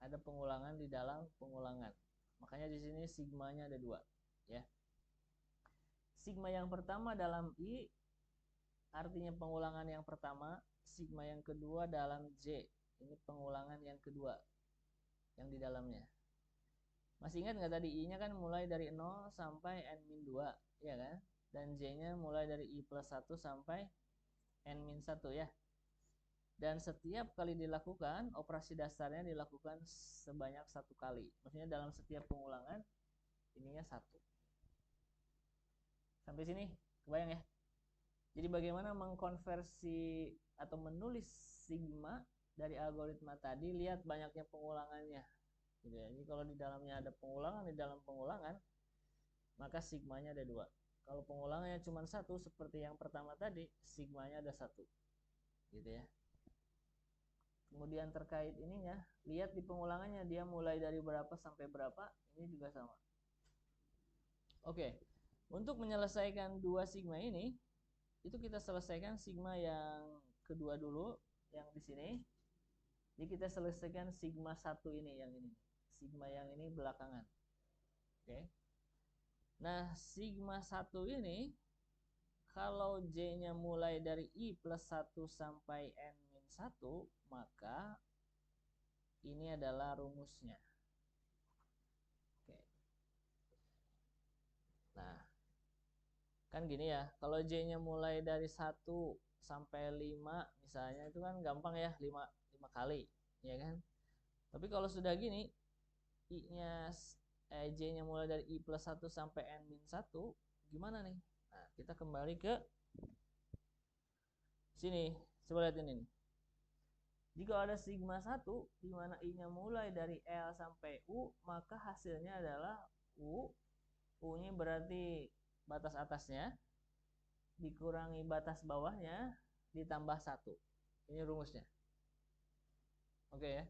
Ada pengulangan di dalam pengulangan. Makanya di sini sigmanya ada dua, ya. Sigma yang pertama dalam I artinya pengulangan yang pertama, sigma yang kedua dalam J. Ini pengulangan yang kedua yang di dalamnya. Masih ingat nggak tadi I-nya kan mulai dari 0 sampai N-2, ya kan? Dan J-nya mulai dari I plus 1 sampai N-1 ya. Dan setiap kali dilakukan, operasi dasarnya dilakukan sebanyak 1 kali. Maksudnya dalam setiap pengulangan, ininya 1. Sampai sini, kebayang ya? Jadi bagaimana mengkonversi atau menulis sigma dari algoritma tadi, lihat banyaknya pengulangannya. Gitu ya. Jadi kalau di dalamnya ada pengulangan, di dalam pengulangan, maka sigmanya ada 2. Kalau pengulangannya cuma 1, seperti yang pertama tadi, sigmanya ada 1. Gitu ya. Kemudian terkait ininya, lihat di pengulangannya dia mulai dari berapa sampai berapa, ini juga sama. Oke, untuk menyelesaikan 2 sigma ini, itu kita selesaikan sigma yang kedua dulu, yang di sini. Jadi kita selesaikan sigma 1 ini, yang ini. Sigma yang ini belakangan. Oke. Nah, sigma 1 ini, kalau J-nya mulai dari I plus 1 sampai N-1, maka ini adalah rumusnya. Oke. Nah, kan gini ya, kalau J-nya mulai dari 1 sampai 5 misalnya, itu kan gampang ya, 5 kali, ya kan? Tapi kalau sudah gini, J-nya mulai dari I plus 1 sampai N-1, gimana nih? Nah, kita kembali ke sini, coba lihat ini nih. Jika ada sigma 1, di mana I-nya mulai dari L sampai U, maka hasilnya adalah U. U-nya berarti batas atasnya dikurangi batas bawahnya ditambah 1. Ini rumusnya. Oke ya.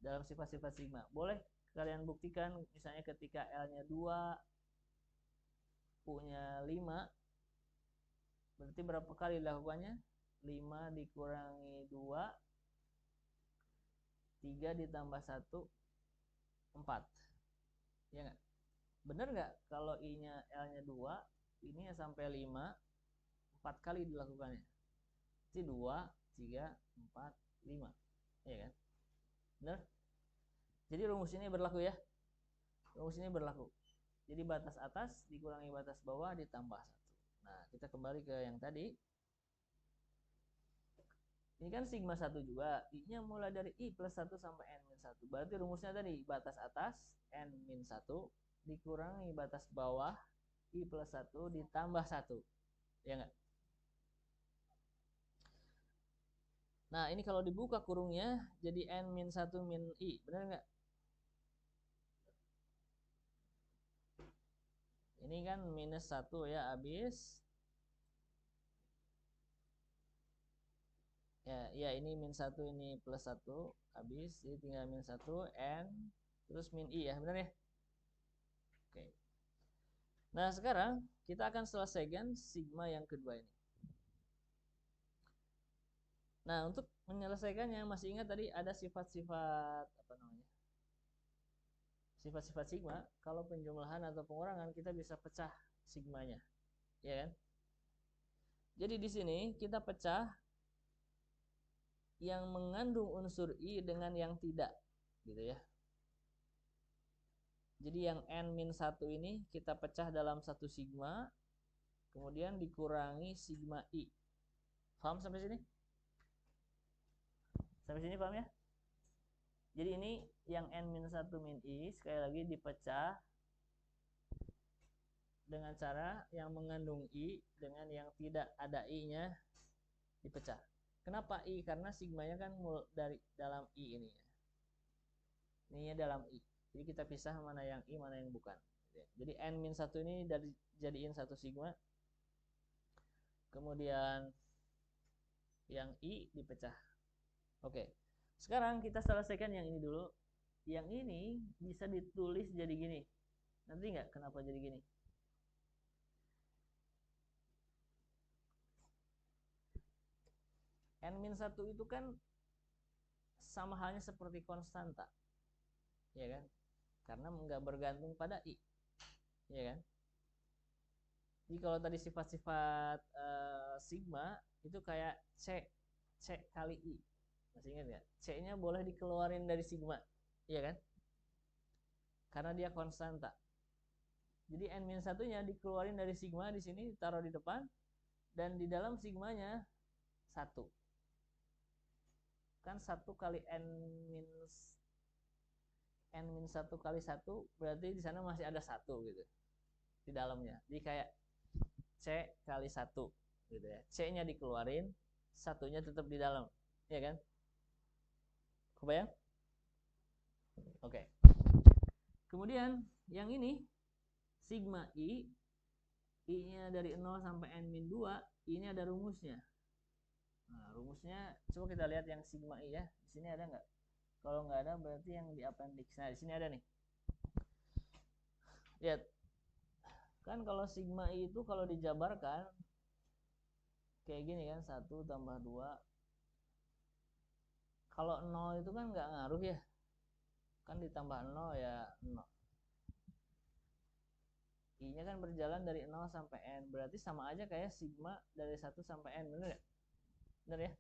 Dalam sifat-sifat sigma. Boleh kalian buktikan misalnya ketika L-nya 2, U-nya 5. Berarti berapa kali dilakukannya? 5 dikurangi 2, 3 ditambah 1, 4. Ya enggak? Bener nggak kalau I-nya L-nya 2, ini sampai 5, 4 kali dilakukannya. Jadi 2, 3, 4, 5. Iya kan? Bener? Jadi rumus ini berlaku ya. Rumus ini berlaku. Jadi batas atas dikurangi batas bawah ditambah 1. Nah, kita kembali ke yang tadi. Ini kan sigma 1 juga. I-nya mulai dari I plus 1 sampai N-1. Berarti rumusnya tadi batas atas N-1 dikurangi batas bawah I plus 1 ditambah 1. Ya enggak? Nah, ini kalau dibuka kurungnya jadi N-1 min I. Benar enggak? Ini kan minus 1 ya, habis. Ya ini min 1, ini plus 1, habis. Jadi tinggal min 1, N, terus min I ya, benar ya? Oke. Nah, sekarang kita akan selesaikan sigma yang kedua ini. Nah, untuk menyelesaikannya, masih ingat tadi ada sifat-sifat apa namanya? Sifat-sifat sigma. Kalau penjumlahan atau pengurangan kita bisa pecah sigmanya, ya kan? Jadi di sini kita pecah yang mengandung unsur I dengan yang tidak, gitu ya. Jadi yang N-1 ini kita pecah dalam satu sigma, kemudian dikurangi sigma I. Paham sampai sini? Sampai sini paham ya? Jadi ini yang N-1 min I, sekali lagi dipecah dengan cara yang mengandung I dengan yang tidak ada I-nya dipecah. Kenapa I? Karena sigmanya kan dari dalam I ini. Ininya dalam I. Jadi kita pisah mana yang I, mana yang bukan. Jadi N-1 ini dari jadiin satu sigma. Kemudian yang I dipecah. Oke. Sekarang kita selesaikan yang ini dulu. Yang ini bisa ditulis jadi gini. Nanti nggak kenapa jadi gini? N-1 itu kan sama halnya seperti konstanta, ya kan? Karena nggak bergantung pada I, ya kan? Jadi kalau tadi sifat-sifat sigma itu kayak C kali I, masih ingat nggak? C-nya boleh dikeluarin dari sigma, ya kan? Karena dia konstanta. Jadi N-1-nya dikeluarin dari sigma, di sini taruh di depan, dan di dalam sigmanya 1. Kan 1 kali N-1 kali 1 berarti di sana masih ada 1 gitu di dalamnya. Jadi kayak C kali 1 gitu ya. C-nya dikeluarin, 1-nya tetap di dalam, ya kan? Kebayang? Oke. Kemudian yang ini sigma I-nya dari 0 sampai N-2, ini ada rumusnya. Nah, rumusnya coba kita lihat yang sigma I ya. Di sini ada nggak? Kalau nggak ada berarti yang di appendix. Nah, di sini ada nih. Lihat. Kan kalau sigma I itu kalau dijabarkan kayak gini kan, 1 tambah 2. Kalau 0 itu kan nggak ngaruh ya. Kan ditambah 0 ya 0. I-nya kan berjalan dari 0 sampai N. Berarti sama aja kayak sigma dari 1 sampai N. Bener ya? Bener ya?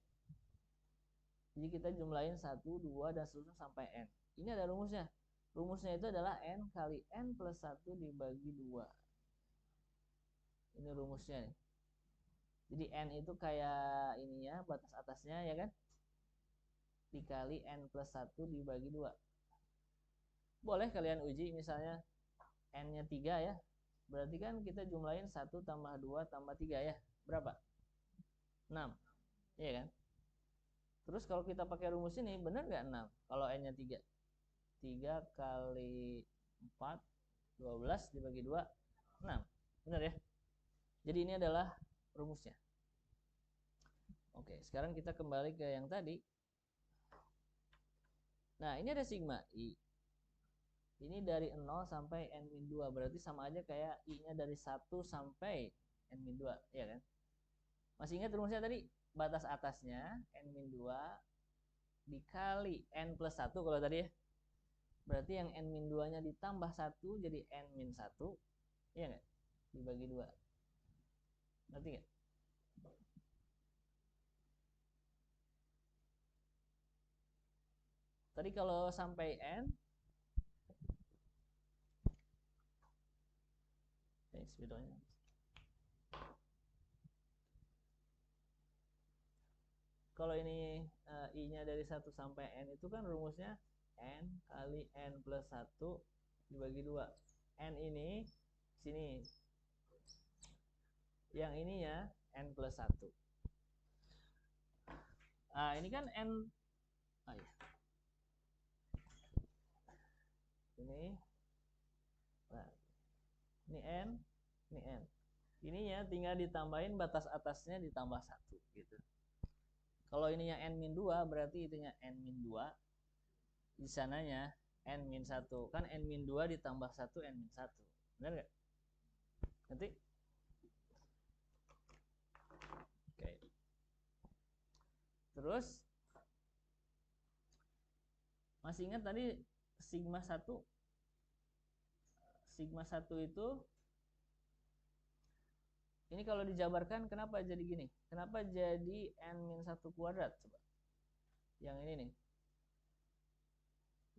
Jadi kita jumlahin 1, 2, dan seterusnya sampai N. Ini ada rumusnya. Rumusnya itu adalah N kali N plus 1 dibagi 2. Ini rumusnya nih. Jadi N itu kayak ininya, batas atasnya ya kan? Dikali N plus 1 dibagi 2. Boleh kalian uji misalnya N-nya 3 ya. Berarti kan kita jumlahin 1 tambah 2 tambah 3 ya. Berapa? 6. Iya kan? Terus kalau kita pakai rumus ini, benar nggak 6? Kalau N-nya 3. 3 kali 4, 12 dibagi 2, 6. Benar ya? Jadi ini adalah rumusnya. Oke, sekarang kita kembali ke yang tadi. Nah, ini ada sigma I. Ini dari 0 sampai N-2. Berarti sama aja kayak I-nya dari 1 sampai N-2. Ya kan? Masih ingat rumusnya tadi? Batas atasnya N-2 dikali N plus 1 kalau tadi ya. berarti yang n-2 nya ditambah 1 jadi n-1, iya nggak? Dibagi 2. Ngerti nggak? Tadi kalau sampai n, spidolnya. Kalau ini i-nya dari 1 sampai n itu kan rumusnya n kali n plus 1 dibagi 2. N ini sini. Yang ininya n plus 1. Nah, ini kan n. Oh, iya. Ini. Nah, ini n, ini n. Ininya tinggal ditambahin batas atasnya ditambah 1 gitu. Kalau ininya n-2 berarti itunya n-2. Di sananya n-1. Kan n-2 ditambah 1 n-1. Benar nggak? Nanti? Oke. Terus masih ingat tadi sigma 1? Sigma 1 itu ini kalau dijabarkan kenapa jadi gini? Kenapa jadi n-1 kuadrat? Coba. Yang ini nih.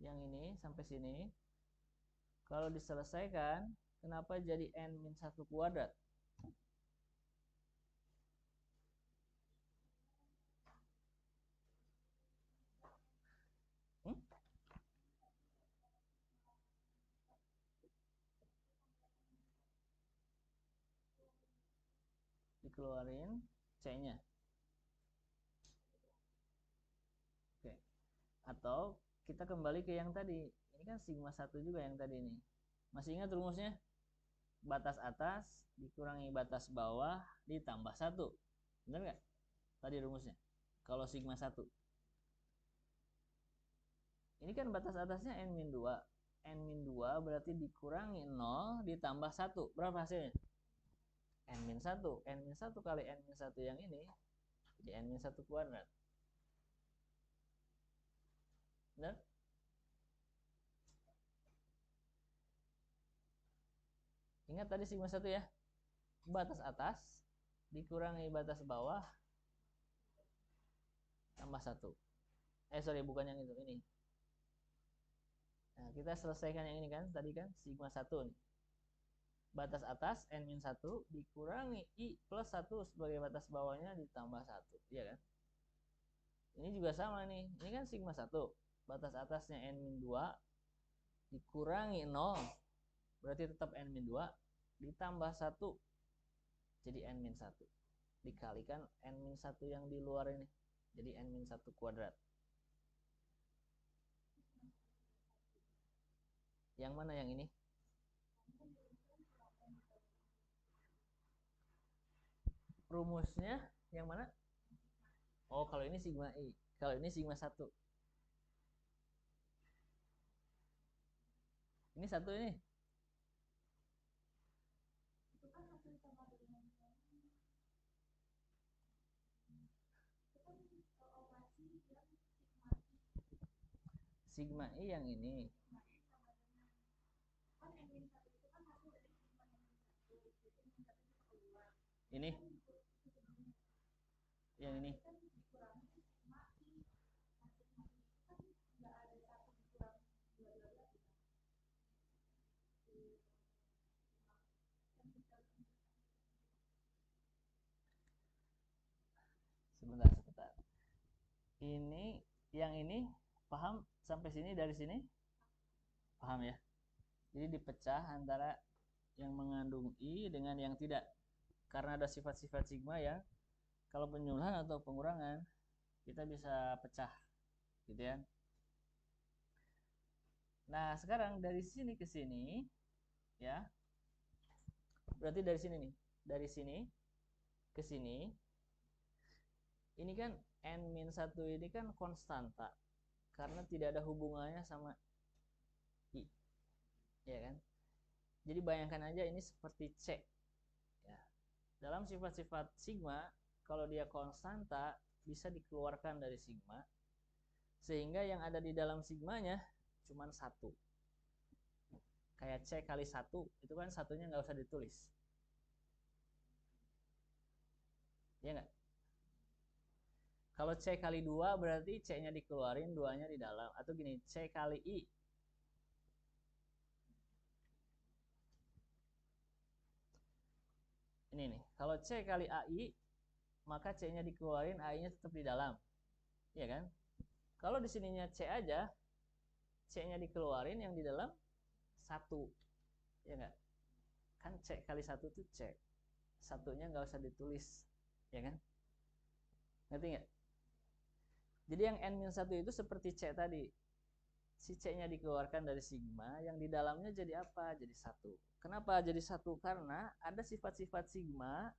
Yang ini sampai sini. Kalau diselesaikan, kenapa jadi n-1 kuadrat? Dikeluarin C-nya. Oke. Atau kita kembali ke yang tadi. Ini kan sigma 1 juga yang tadi ini. Masih ingat rumusnya? Batas atas dikurangi batas bawah ditambah 1. Benar nggak? Tadi rumusnya. Kalau sigma 1. Ini kan batas atasnya n-2. N-2 berarti dikurangi 0 ditambah 1. Berapa hasilnya? N-1. N-1 kali N-1 yang ini jadi N-1 kuadrat. Benar? Ingat tadi sigma 1 ya. Batas atas dikurangi batas bawah tambah 1. Sorry, bukan yang itu, ini. Nah, kita selesaikan yang ini kan, tadi kan sigma 1 nih. Batas atas n-1 dikurangi i plus 1 sebagai batas bawahnya ditambah 1, iya kan? Ini juga sama nih. Ini kan sigma 1. Batas atasnya n-2 dikurangi 0. Berarti tetap n-2 ditambah 1 jadi n-1. Dikalikan n-1 yang di luar ini. Jadi n-1 kuadrat. Yang mana yang ini? Rumusnya yang mana? Oh, kalau ini sigma i. Kalau ini sigma 1. Ini 1 ini. Sigma i yang ini. Ini. Yang ini. Sebentar. Ini, yang ini paham sampai sini, dari sini? Paham ya? Jadi dipecah antara yang mengandung i dengan yang tidak. Karena ada sifat-sifat sigma ya. Kalau penyuluhan atau pengurangan kita bisa pecah gitu ya. Nah, sekarang dari sini ke sini ya. Berarti dari sini nih. Dari sini ke sini. Ini kan n-1 ini kan konstanta. Karena tidak ada hubungannya sama i. Ya kan? Jadi bayangkan aja ini seperti C. Ya. Dalam sifat-sifat sigma, kalau dia konstanta bisa dikeluarkan dari sigma, sehingga yang ada di dalam sigmanya cuman 1. Kayak C kali 1, itu kan satunya nggak usah ditulis. Ya nggak? Kalau C kali 2 berarti C-nya dikeluarin, 2-nya di dalam. Atau gini, C kali I. Ini nih, kalau C kali AI, maka C-nya dikeluarin, AI-nya tetap di dalam. Iya kan? Kalau di sininya C aja, C-nya dikeluarin, yang di dalam 1. Ya nggak? Kan C kali 1 itu C. Satunya nggak usah ditulis. Ya kan? Ngerti nggak? Jadi yang N-1 itu seperti C tadi. Si C-nya dikeluarkan dari sigma, yang di dalamnya jadi apa? Jadi 1. Kenapa jadi 1? Karena ada sifat-sifat sigma,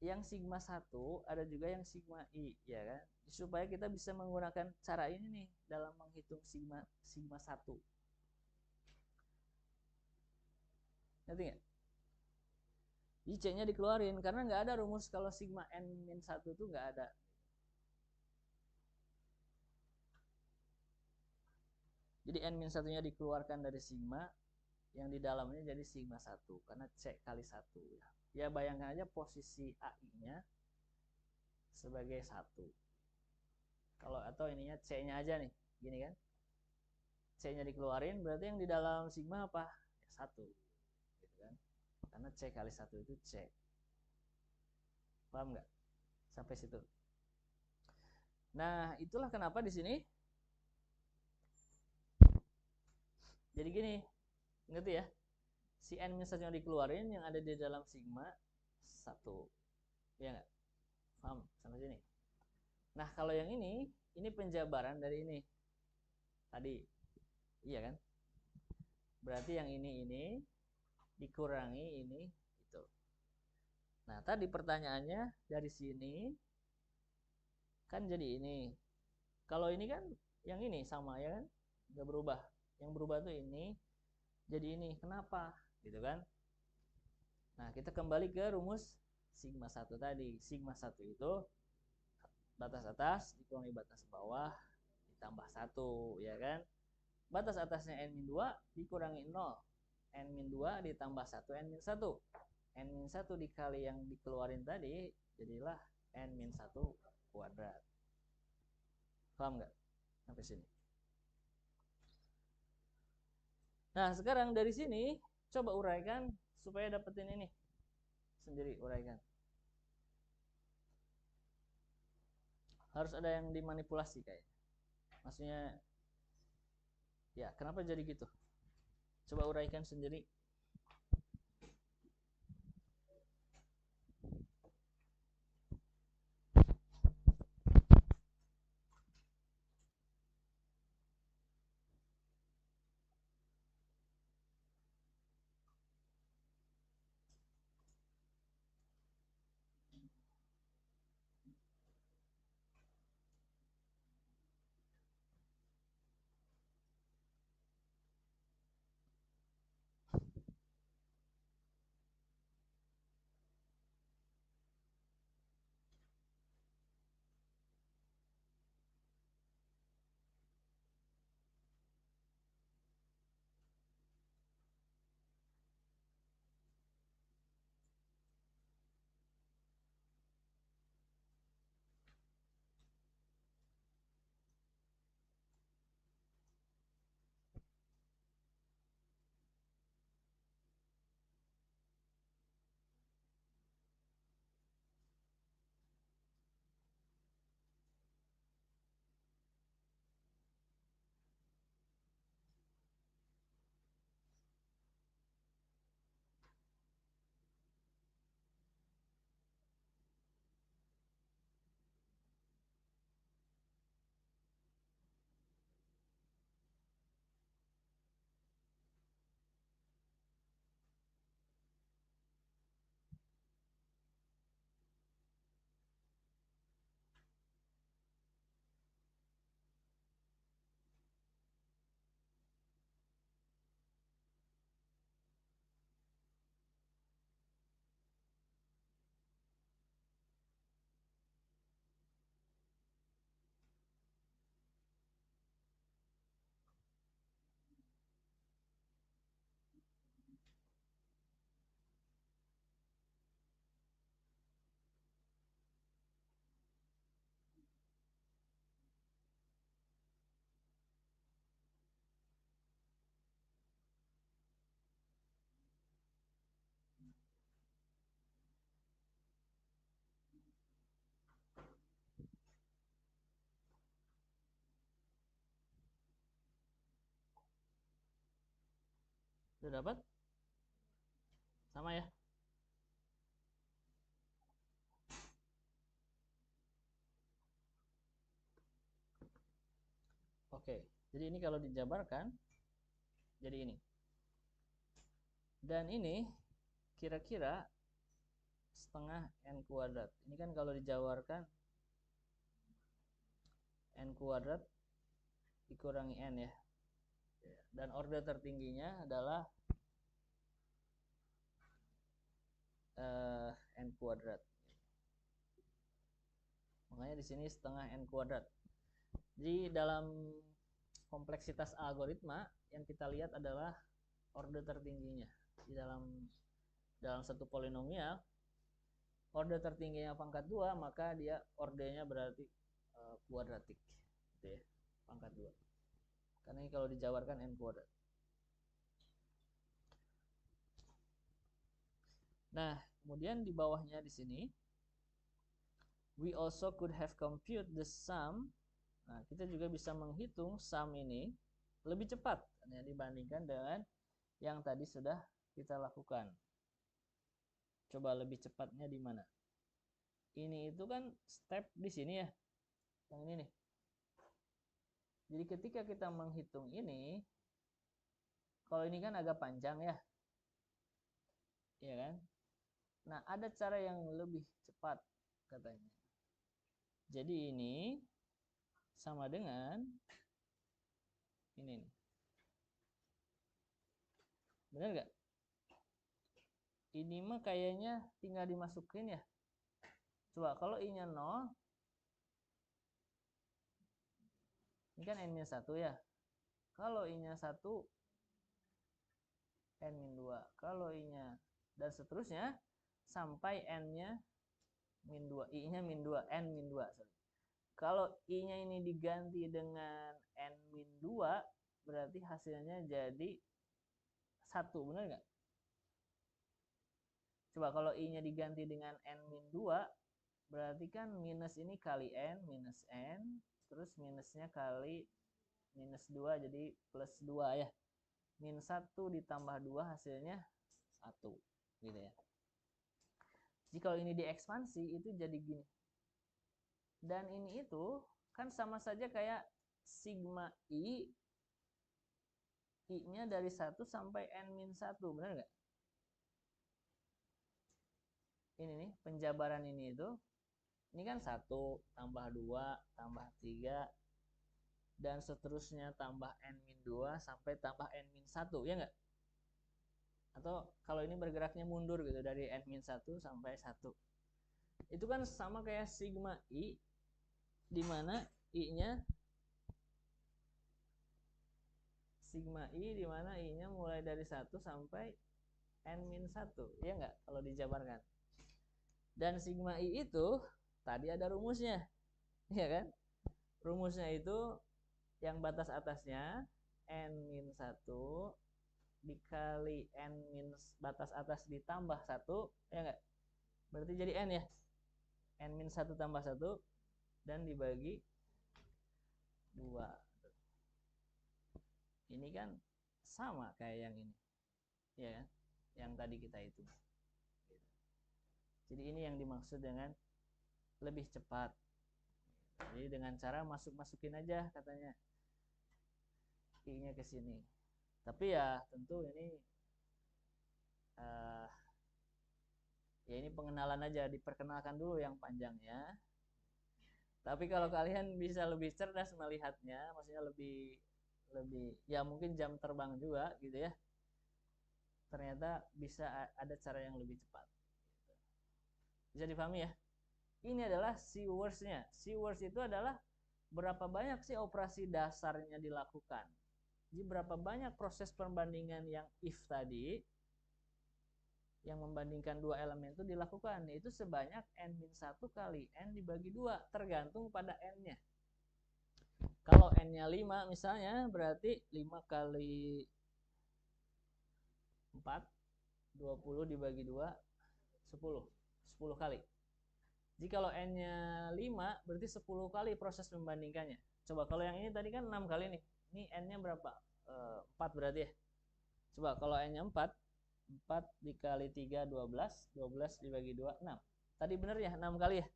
yang sigma 1, ada juga yang sigma I, ya kan? Supaya kita bisa menggunakan cara ini nih dalam menghitung sigma 1. Ngerti nggak? Jadi C-nya dikeluarin, karena nggak ada rumus kalau sigma N-1 itu nggak ada. Jadi N-1-nya dikeluarkan dari sigma, yang di dalamnya jadi sigma 1, karena C kali 1. Ya bayangkan aja posisi AI-nya sebagai 1. Kalau atau ininya C-nya aja nih, gini kan. C-nya dikeluarin, berarti yang di dalam sigma apa? Ya 1. Gitu kan. Karena C kali 1 itu C. Paham nggak? Sampai situ. Nah, itulah kenapa di sini jadi gini. Ngerti ya? Si N-1 yang dikeluarin, yang ada di dalam sigma 1. Ya nggak? Paham sampai sini? Nah, kalau yang ini penjabaran dari ini tadi. Iya kan? Berarti yang ini dikurangi ini itu. Nah, tadi pertanyaannya dari sini kan jadi ini. Kalau ini kan yang ini sama ya kan? Nggak berubah. Yang berubah tuh ini jadi ini. Kenapa? Gitu kan? Nah, kita kembali ke rumus sigma 1 tadi. Sigma 1 itu batas atas dikurangi batas bawah ditambah 1, ya kan? Batas atasnya N-2 dikurangi 0. N-2 ditambah 1 N-1. N-1 dikali yang dikeluarin tadi jadilah N-1 kuadrat. Paham nggak? Sampai sini. Nah, sekarang dari sini coba uraikan supaya dapetin ini. Sendiri uraikan. Harus ada yang dimanipulasi kayaknya. Maksudnya ya, kenapa jadi gitu? Coba uraikan sendiri. Sudah dapat? Sama ya? Oke, jadi ini kalau dijabarkan jadi ini. Dan ini kira-kira setengah n kuadrat. Ini kan kalau dijabarkan n kuadrat dikurangi n ya. Dan order tertingginya adalah n kuadrat. Makanya di sini setengah n kuadrat. Jadi dalam kompleksitas algoritma yang kita lihat adalah order tertingginya. Di dalam satu polinomial, order tertingginya pangkat 2, maka dia ordernya berarti kuadratik, gitu ya, pangkat 2. Karena ini kalau dijabarkan n kuadrat. Nah, kemudian di bawahnya di sini, we also could have compute the sum. Nah, kita juga bisa menghitung sum ini lebih cepat ya, dibandingkan dengan yang tadi sudah kita lakukan. Coba lebih cepatnya di mana? Ini itu kan step di sini ya, yang ini nih. Jadi ketika kita menghitung ini, kalau ini kan agak panjang ya, iya kan? Nah, ada cara yang lebih cepat katanya. Jadi ini sama dengan ini nih. Bener nggak? Ini mah kayaknya tinggal dimasukin ya. Coba kalau i-nya 0, ini kan n-nya 1 ya. Kalau i-nya 1, n-2. Kalau i-nya dan seterusnya sampai n-nya min 2, i-nya min 2, n min 2. Kalau i-nya ini diganti dengan n min 2, berarti hasilnya jadi 1, benar nggak? Coba kalau i-nya diganti dengan n min 2, berarti kan minus ini kali n, minus n, terus minusnya kali minus 2, jadi plus 2 ya. Min 1 ditambah 2 hasilnya 1, gitu ya. Jadi kalau ini diekspansi itu jadi gini. Dan ini itu kan sama saja kayak sigma i-nya dari 1 sampai n-1, benar nggak? Ini nih, penjabaran ini itu, ini kan 1 tambah 2 tambah 3 dan seterusnya tambah n-2 sampai tambah n-1, ya nggak? Atau kalau ini bergeraknya mundur gitu dari n-1 sampai 1. Itu kan sama kayak sigma i, di mana i-nya mulai dari 1 sampai n-1, ya nggak kalau dijabarkan. Dan sigma i itu tadi ada rumusnya, ya kan? Rumusnya itu yang batas atasnya n-1 dikali n batas atas ditambah 1, ya nggak? Berarti jadi n ya. n-1 tambah 1 dan dibagi 2. Ini kan sama kayak yang ini, ya kan? Yang tadi kita hitung. Jadi ini yang dimaksud dengan lebih cepat. Jadi dengan cara masukin aja katanya i-nya ke sini. Tapi ya tentu ini ya ini pengenalan aja, diperkenalkan dulu yang panjangnya. Tapi kalau kalian bisa lebih cerdas melihatnya, maksudnya lebih ya mungkin jam terbang juga gitu ya. Ternyata bisa ada cara yang lebih cepat. Bisa dipahami ya? Ini adalah C-words-nya. C-words itu adalah berapa banyak sih operasi dasarnya dilakukan. Jadi berapa banyak proses perbandingan yang if tadi, yang membandingkan dua elemen itu dilakukan, yaitu sebanyak n-1 kali n dibagi 2, tergantung pada n-nya. Kalau n-nya 5 misalnya, berarti 5 kali 4, 20 dibagi 2, 10 kali. Jadi kalau n-nya 5, berarti 10 kali proses membandingkannya. Coba kalau yang ini tadi kan 6 kali nih. Ini n-nya berapa? 4 berarti ya. Coba kalau N-nya 4, 4 dikali 3, 12, 12 dibagi 2, 6. Tadi bener ya, 6 kali ya?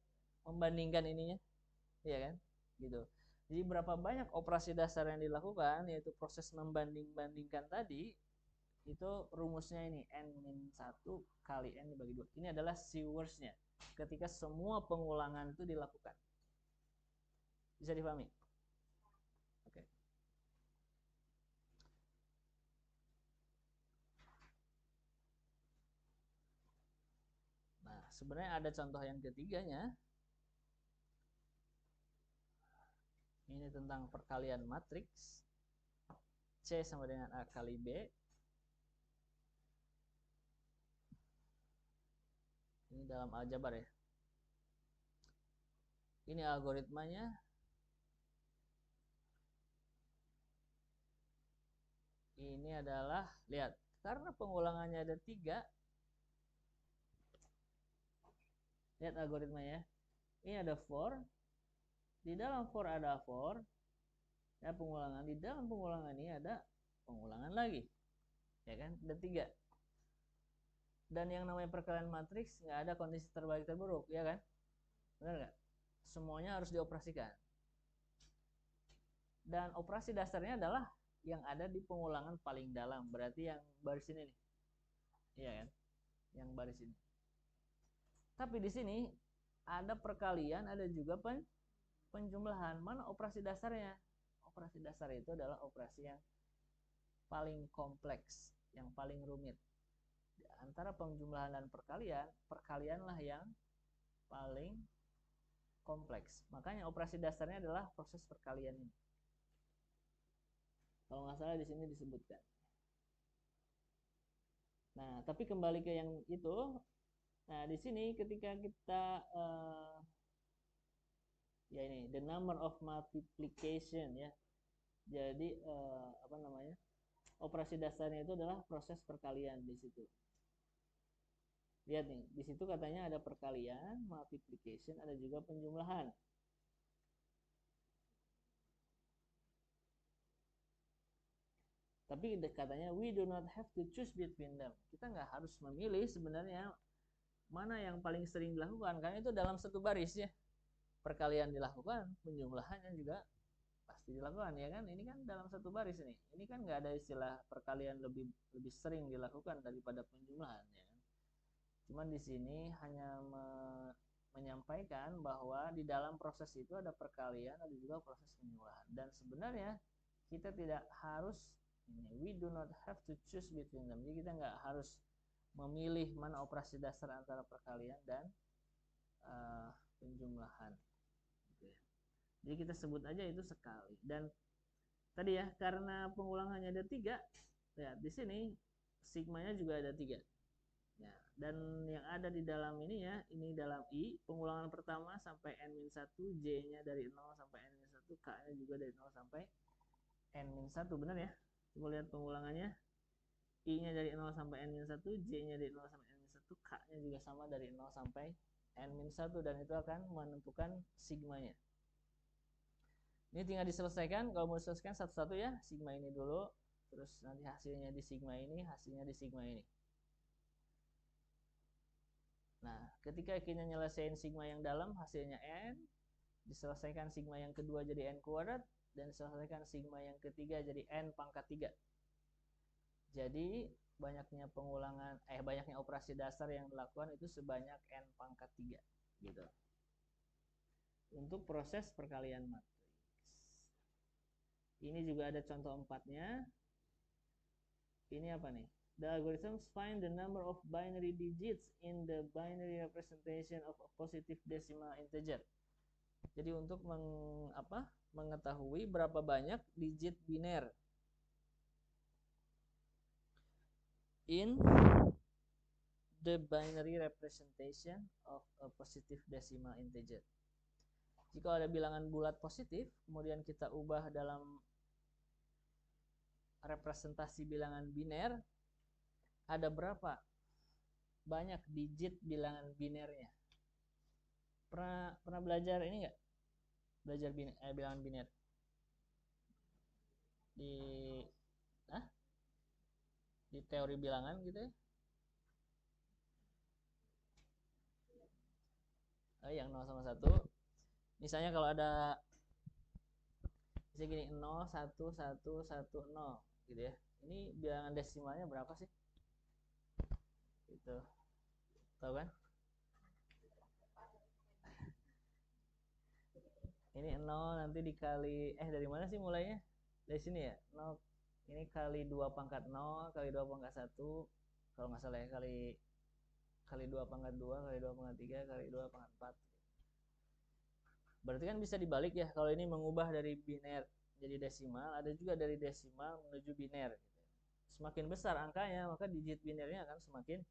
Membandingkan ininya, iya kan? Gitu. Jadi berapa banyak operasi dasar yang dilakukan, yaitu proses membanding-bandingkan tadi, itu rumusnya ini, N-1 kali N dibagi 2. Ini adalah Sewers-nya, ketika semua pengulangan itu dilakukan. Bisa dipahami? Oke. Nah, sebenarnya ada contoh yang ketiganya. Ini tentang perkalian matriks. C sama dengan A kali B. Ini dalam aljabar ya. Ini algoritmanya. Ini adalah, lihat, karena pengulangannya ada 3. Lihat algoritmanya. Ini ada for. Di dalam for ada for. Ya, pengulangan. Di dalam pengulangan ini ada pengulangan lagi. Ya kan? Ada 3. Dan yang namanya perkalian matriks nggak ada kondisi terbaik terburuk, ya kan? Benar nggak? Semuanya harus dioperasikan. Dan operasi dasarnya adalah yang ada di pengulangan paling dalam. Berarti yang baris ini nih. Iya kan? Yang baris ini. Tapi di sini ada perkalian, ada juga penjumlahan. Mana operasi dasarnya? Operasi dasar itu adalah operasi yang paling kompleks, yang paling rumit. Di antara penjumlahan dan perkalian, perkalianlah yang paling kompleks. Makanya operasi dasarnya adalah proses perkalian ini. Kalau nggak salah di sini disebutkan. Nah, tapi kembali ke yang itu. Nah, di sini ketika kita ya ini the number of multiplication ya. Jadi apa namanya? Operasi dasarnya itu adalah proses perkalian di situ. Lihat nih, di situ katanya ada perkalian, multiplication, ada juga penjumlahan. Tapi katanya we do not have to choose between them. Kita nggak harus memilih sebenarnya mana yang paling sering dilakukan, karena itu dalam satu baris ya. Perkalian dilakukan, penjumlahannya juga pasti dilakukan, ya kan? Ini kan dalam satu baris ini. Ini kan nggak ada istilah perkalian lebih sering dilakukan daripada penjumlahan, ya kan? Cuman di sini hanya menyampaikan bahwa di dalam proses itu ada perkalian, ada juga proses penjumlahan. Dan sebenarnya kita tidak harus ini, we do not have to choose between them. Jadi kita nggak harus memilih mana operasi dasar antara perkalian dan penjumlahan. Jadi kita sebut aja itu sekali. Dan tadi ya, karena pengulangannya ada 3, ya di sini sigmanya juga ada 3. Ya, dan yang ada di dalam ini ya, ini dalam I, pengulangan pertama sampai N-1, J-nya dari 0 sampai N-1, K-nya juga dari 0 sampai N-1, benar ya? Coba lihat pengulangannya. I-nya dari 0 sampai N-1, J-nya dari 0 sampai N-1, K-nya juga sama dari 0 sampai N-1, dan itu akan menentukan sigmanya. Ini tinggal diselesaikan. Kalau mau diselesaikan satu-satu ya, sigma ini dulu, terus nanti hasilnya di sigma ini, hasilnya di sigma ini. Nah, ketika kita nyelesain sigma yang dalam, hasilnya N, diselesaikan sigma yang kedua jadi N kuadrat, dan diselesaikan sigma yang ketiga jadi N pangkat 3. Jadi banyaknya pengulangan, banyaknya operasi dasar yang dilakukan itu sebanyak N pangkat 3 gitu. Untuk proses perkalian matriks. Ini juga ada contoh 4-nya. Ini apa nih? The algorithms find the number of binary digits in the binary representation of a positive decimal integer. Jadi untuk mengetahui berapa banyak digit biner in the binary representation of a positive decimal integer. Jika ada bilangan bulat positif, kemudian kita ubah dalam representasi bilangan biner, ada berapa banyak digit bilangan binernya? Pernah belajar ini nggak? Belajar bilangan biner di teori bilangan gitu ya. Yang 0 sama 1. Misalnya kalau ada misalnya gini 0 1 1 1 0 gitu ya. Ini bilangan desimalnya berapa sih? Gitu. Tahu kan? Ini 0 nanti dikali dari mana sih mulainya? Dari sini ya. 0 ini kali 2 pangkat 0 kali 2 pangkat 1 kalau nggak salah ya, kali 2 pangkat 2 kali 2 pangkat 3 kali 2 pangkat 4. Berarti kan bisa dibalik ya, kalau ini mengubah dari biner jadi desimal, ada juga dari desimal menuju biner gitu. Semakin besar angkanya, maka digit binernya akan semakin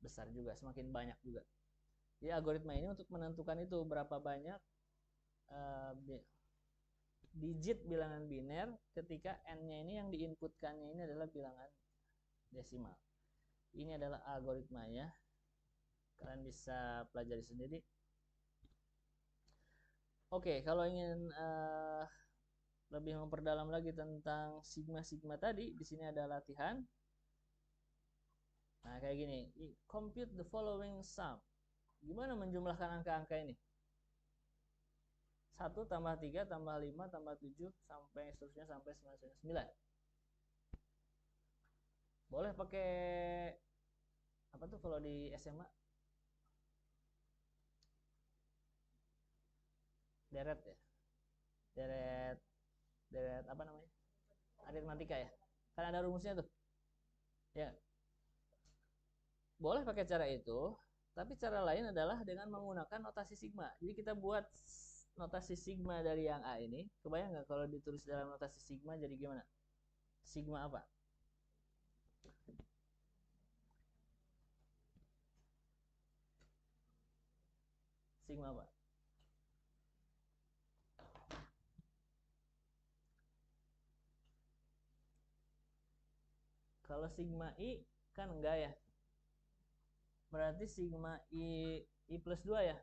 besar juga, semakin banyak juga. Jadi algoritma ini untuk menentukan itu berapa banyak digit bilangan biner ketika n-nya ini yang diinputkannya ini adalah bilangan desimal. Ini adalah algoritmanya. Kalian bisa pelajari sendiri. Oke, kalau ingin lebih memperdalam lagi tentang sigma-sigma tadi, di sini ada latihan. Nah, kayak gini. Compute the following sum. Gimana menjumlahkan angka-angka ini? 1 tambah 3 tambah 5 tambah 7 sampai seterusnya sampai 9. Boleh pakai apa tuh kalau di SMA? Deret ya. Deret apa namanya? Aritmatika ya. Kan ada rumusnya tuh. Ya. Boleh pakai cara itu, tapi cara lain adalah dengan menggunakan notasi sigma. Jadi kita buat notasi sigma dari yang A ini. Kebayang nggak kalau ditulis dalam notasi sigma jadi gimana? Sigma apa? Sigma apa? Kalau sigma I kan enggak ya. Berarti sigma I plus 2 ya.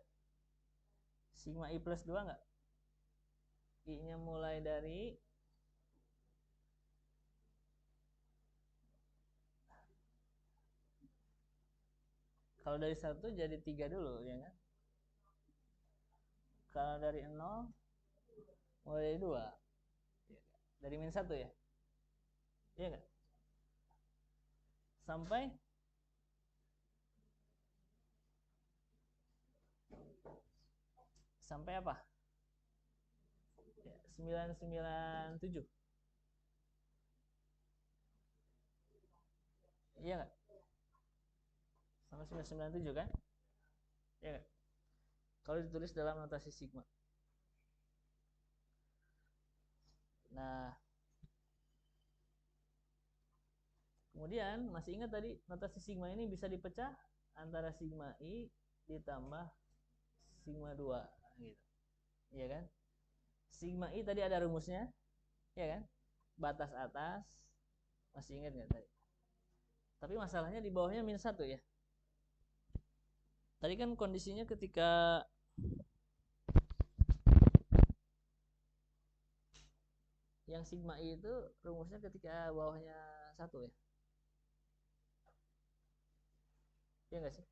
Sigma I plus 2 enggak? I-nya mulai dari kalau dari 1 jadi 3 dulu ya kan. Kalau dari 0 mulai dari 2. Dari min 1 ya. Iya enggak? Sampai apa? Ya, 997. Iya enggak? Sampai 997 kan? Iya enggak? Kalau ditulis dalam notasi sigma. Nah, kemudian masih ingat tadi notasi sigma ini bisa dipecah antara sigma I ditambah sigma 2 gitu. Iya kan? Sigma I tadi ada rumusnya, ya kan? Batas atas. Masih ingat nggak tadi? Tapi masalahnya di bawahnya min 1 ya. Tadi kan kondisinya ketika yang sigma I itu rumusnya ketika bawahnya 1 ya. Iya nggak sih?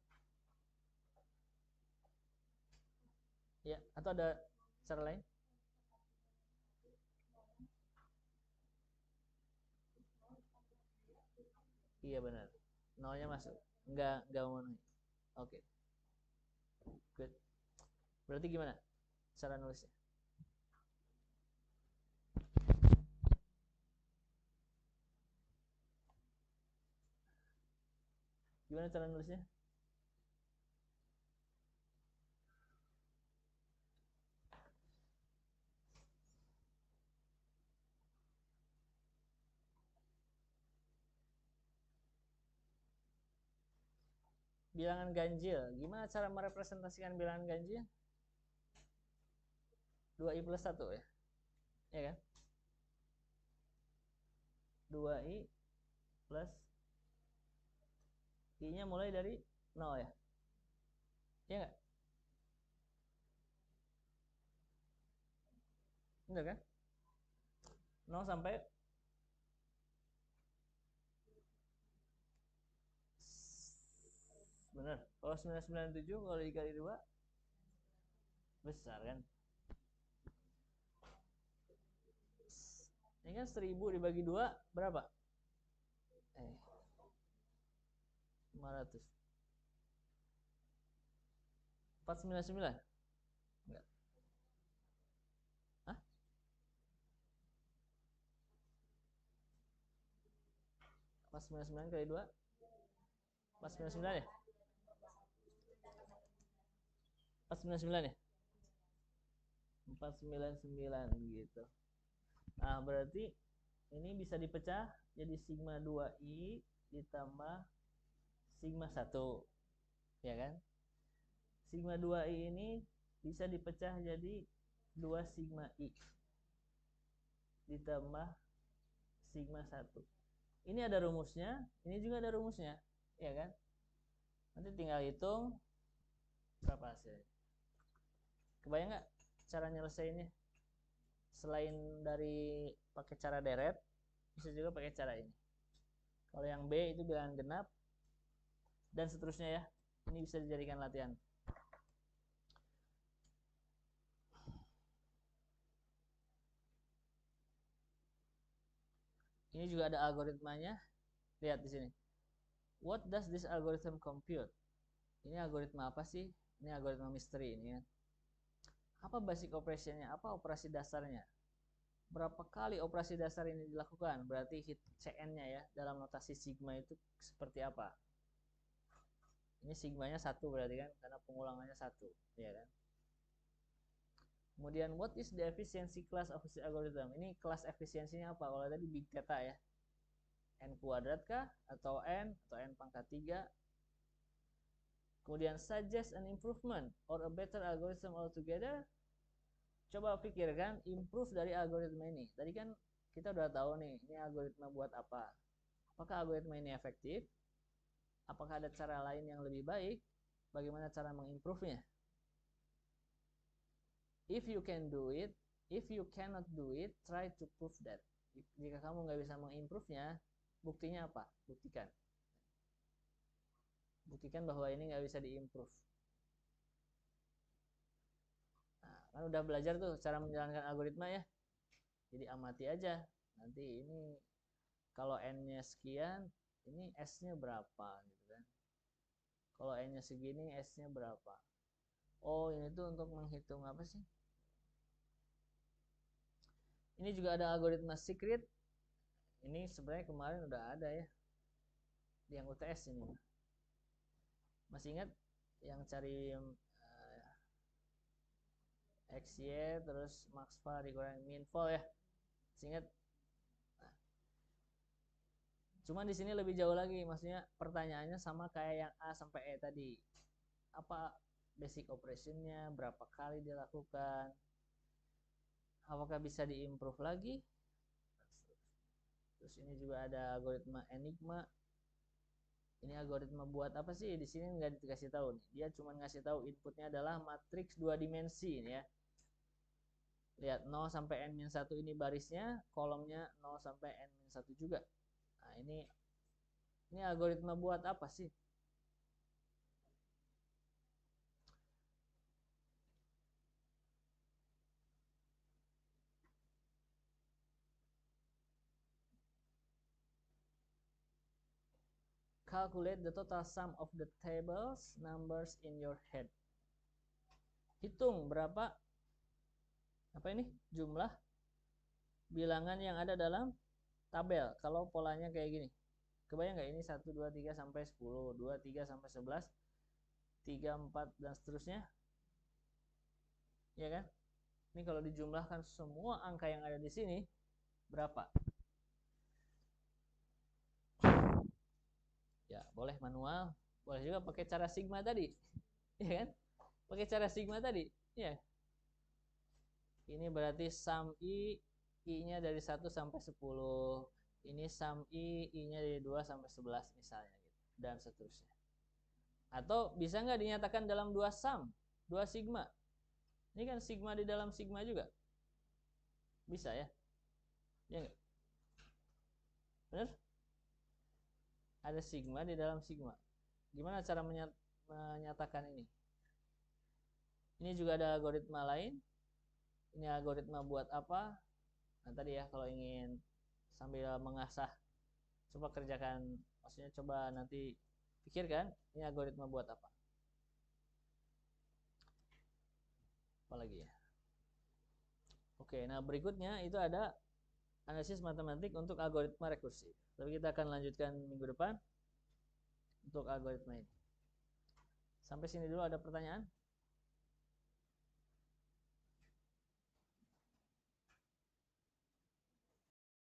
Ya, atau ada cara lain? Iya benar. Nolnya masuk. Enggak memenuhi. Oke. Good. Berarti gimana cara nulisnya? Gimana cara nulisnya? Bilangan ganjil. Gimana cara merepresentasikan bilangan ganjil? 2i plus 1 ya. Ya kan? 2i plus i-nya mulai dari 0 ya. Iya nggak? Bener kan? 0 sampai Bener. Kalau 997 kalau dikali 2 besar kan? Ini kan 1000 dibagi 2 berapa? 500. 499? Enggak. Hah? 499 kali 2? 499 ya? 499 ya? 499 gitu. Nah, berarti ini bisa dipecah jadi sigma 2i ditambah sigma 1. Ya kan? Sigma 2i ini bisa dipecah jadi 2 sigma i ditambah sigma 1. Ini ada rumusnya, ini juga ada rumusnya, ya kan? Nanti tinggal hitung berapa hasilnya. Kebayang nggak cara nyelesainnya? Selain dari pakai cara deret, bisa juga pakai cara ini. Kalau yang B itu bilangan genap dan seterusnya ya. Ini bisa dijadikan latihan. Ini juga ada algoritmanya. Lihat di sini. What does this algorithm compute? Ini algoritma apa sih? Ini algoritma misteri ini ya. Apa basic operationnya? Apa operasi dasarnya? Berapa kali operasi dasar ini dilakukan? Berarti hit CN-nya ya dalam notasi sigma itu seperti apa? Ini sigmanya 1 berarti kan karena pengulangannya 1, ya kan? Kemudian what is the efficiency class of this algorithm? Ini kelas efisiensinya apa? Kalau tadi big theta ya. N kuadrat kah atau N pangkat 3? Kemudian suggest an improvement or a better algorithm altogether. Coba pikirkan improve dari algoritma ini. Tadi kan kita udah tahu nih, ini algoritma buat apa. Apakah algoritma ini efektif? Apakah ada cara lain yang lebih baik? Bagaimana cara mengimprove-nya? If you can do it, if you cannot do it, try to prove that. Jika kamu nggak bisa mengimprove-nya, buktinya apa? Buktikan. Buktikan bahwa ini nggak bisa diimprove. Nah, kan udah belajar tuh cara menjalankan algoritma ya. Jadi amati aja. Nanti ini kalau N-nya sekian, ini S-nya berapa gitu kan. Kalau N-nya segini, S-nya berapa. Oh, ini tuh untuk menghitung apa sih? Ini juga ada algoritma secret. Ini sebenarnya kemarin udah ada ya. Di yang UTS ini. Masih ingat yang cari XY terus max var dikurangi min vol ya. Ingat. Nah. Cuman di sini lebih jauh lagi, maksudnya pertanyaannya sama kayak yang A sampai E tadi. Apa basic operationnya, berapa kali dilakukan, apakah bisa diimprove lagi. Terus ini juga ada algoritma enigma. Ini algoritma buat apa sih? Di sini nggak dikasih tahu nih. Dia cuma ngasih tahu inputnya adalah matriks 2 dimensi ini ya. Lihat 0 sampai n-1 ini barisnya, kolomnya 0 sampai n-1 juga. Nah, ini algoritma buat apa sih? Calculate the total sum of the tables numbers in your head. Hitung berapa apa ini? Jumlah bilangan yang ada dalam tabel kalau polanya kayak gini. Kebayang nggak ini 1 2 3 sampai 10, 2 3 sampai 11, 3 4 dan seterusnya. Ya kan? Ini kalau dijumlahkan semua angka yang ada di sini berapa? Ya, boleh manual, boleh juga pakai cara sigma tadi. Ya kan? Pakai cara sigma tadi. Ya. Ini berarti sum i-nya dari 1 sampai 10. Ini sum i-nya dari 2 sampai 11 misalnya gitu. Dan seterusnya. Atau bisa nggak dinyatakan dalam 2 sum, 2 sigma? Ini kan sigma di dalam sigma juga. Bisa ya? Ya nggak? Benar? Ada sigma di dalam sigma. Gimana cara menyatakan ini. Ini juga ada algoritma lain. Ini algoritma buat apa? Nah tadi ya, kalau ingin sambil mengasah, coba kerjakan, maksudnya coba nanti pikirkan ini algoritma buat apa. Apalagi ya. Oke, nah berikutnya itu ada analisis matematik untuk algoritma rekursif. Tapi kita akan lanjutkan minggu depan untuk algoritma ini. Sampai sini dulu, ada pertanyaan?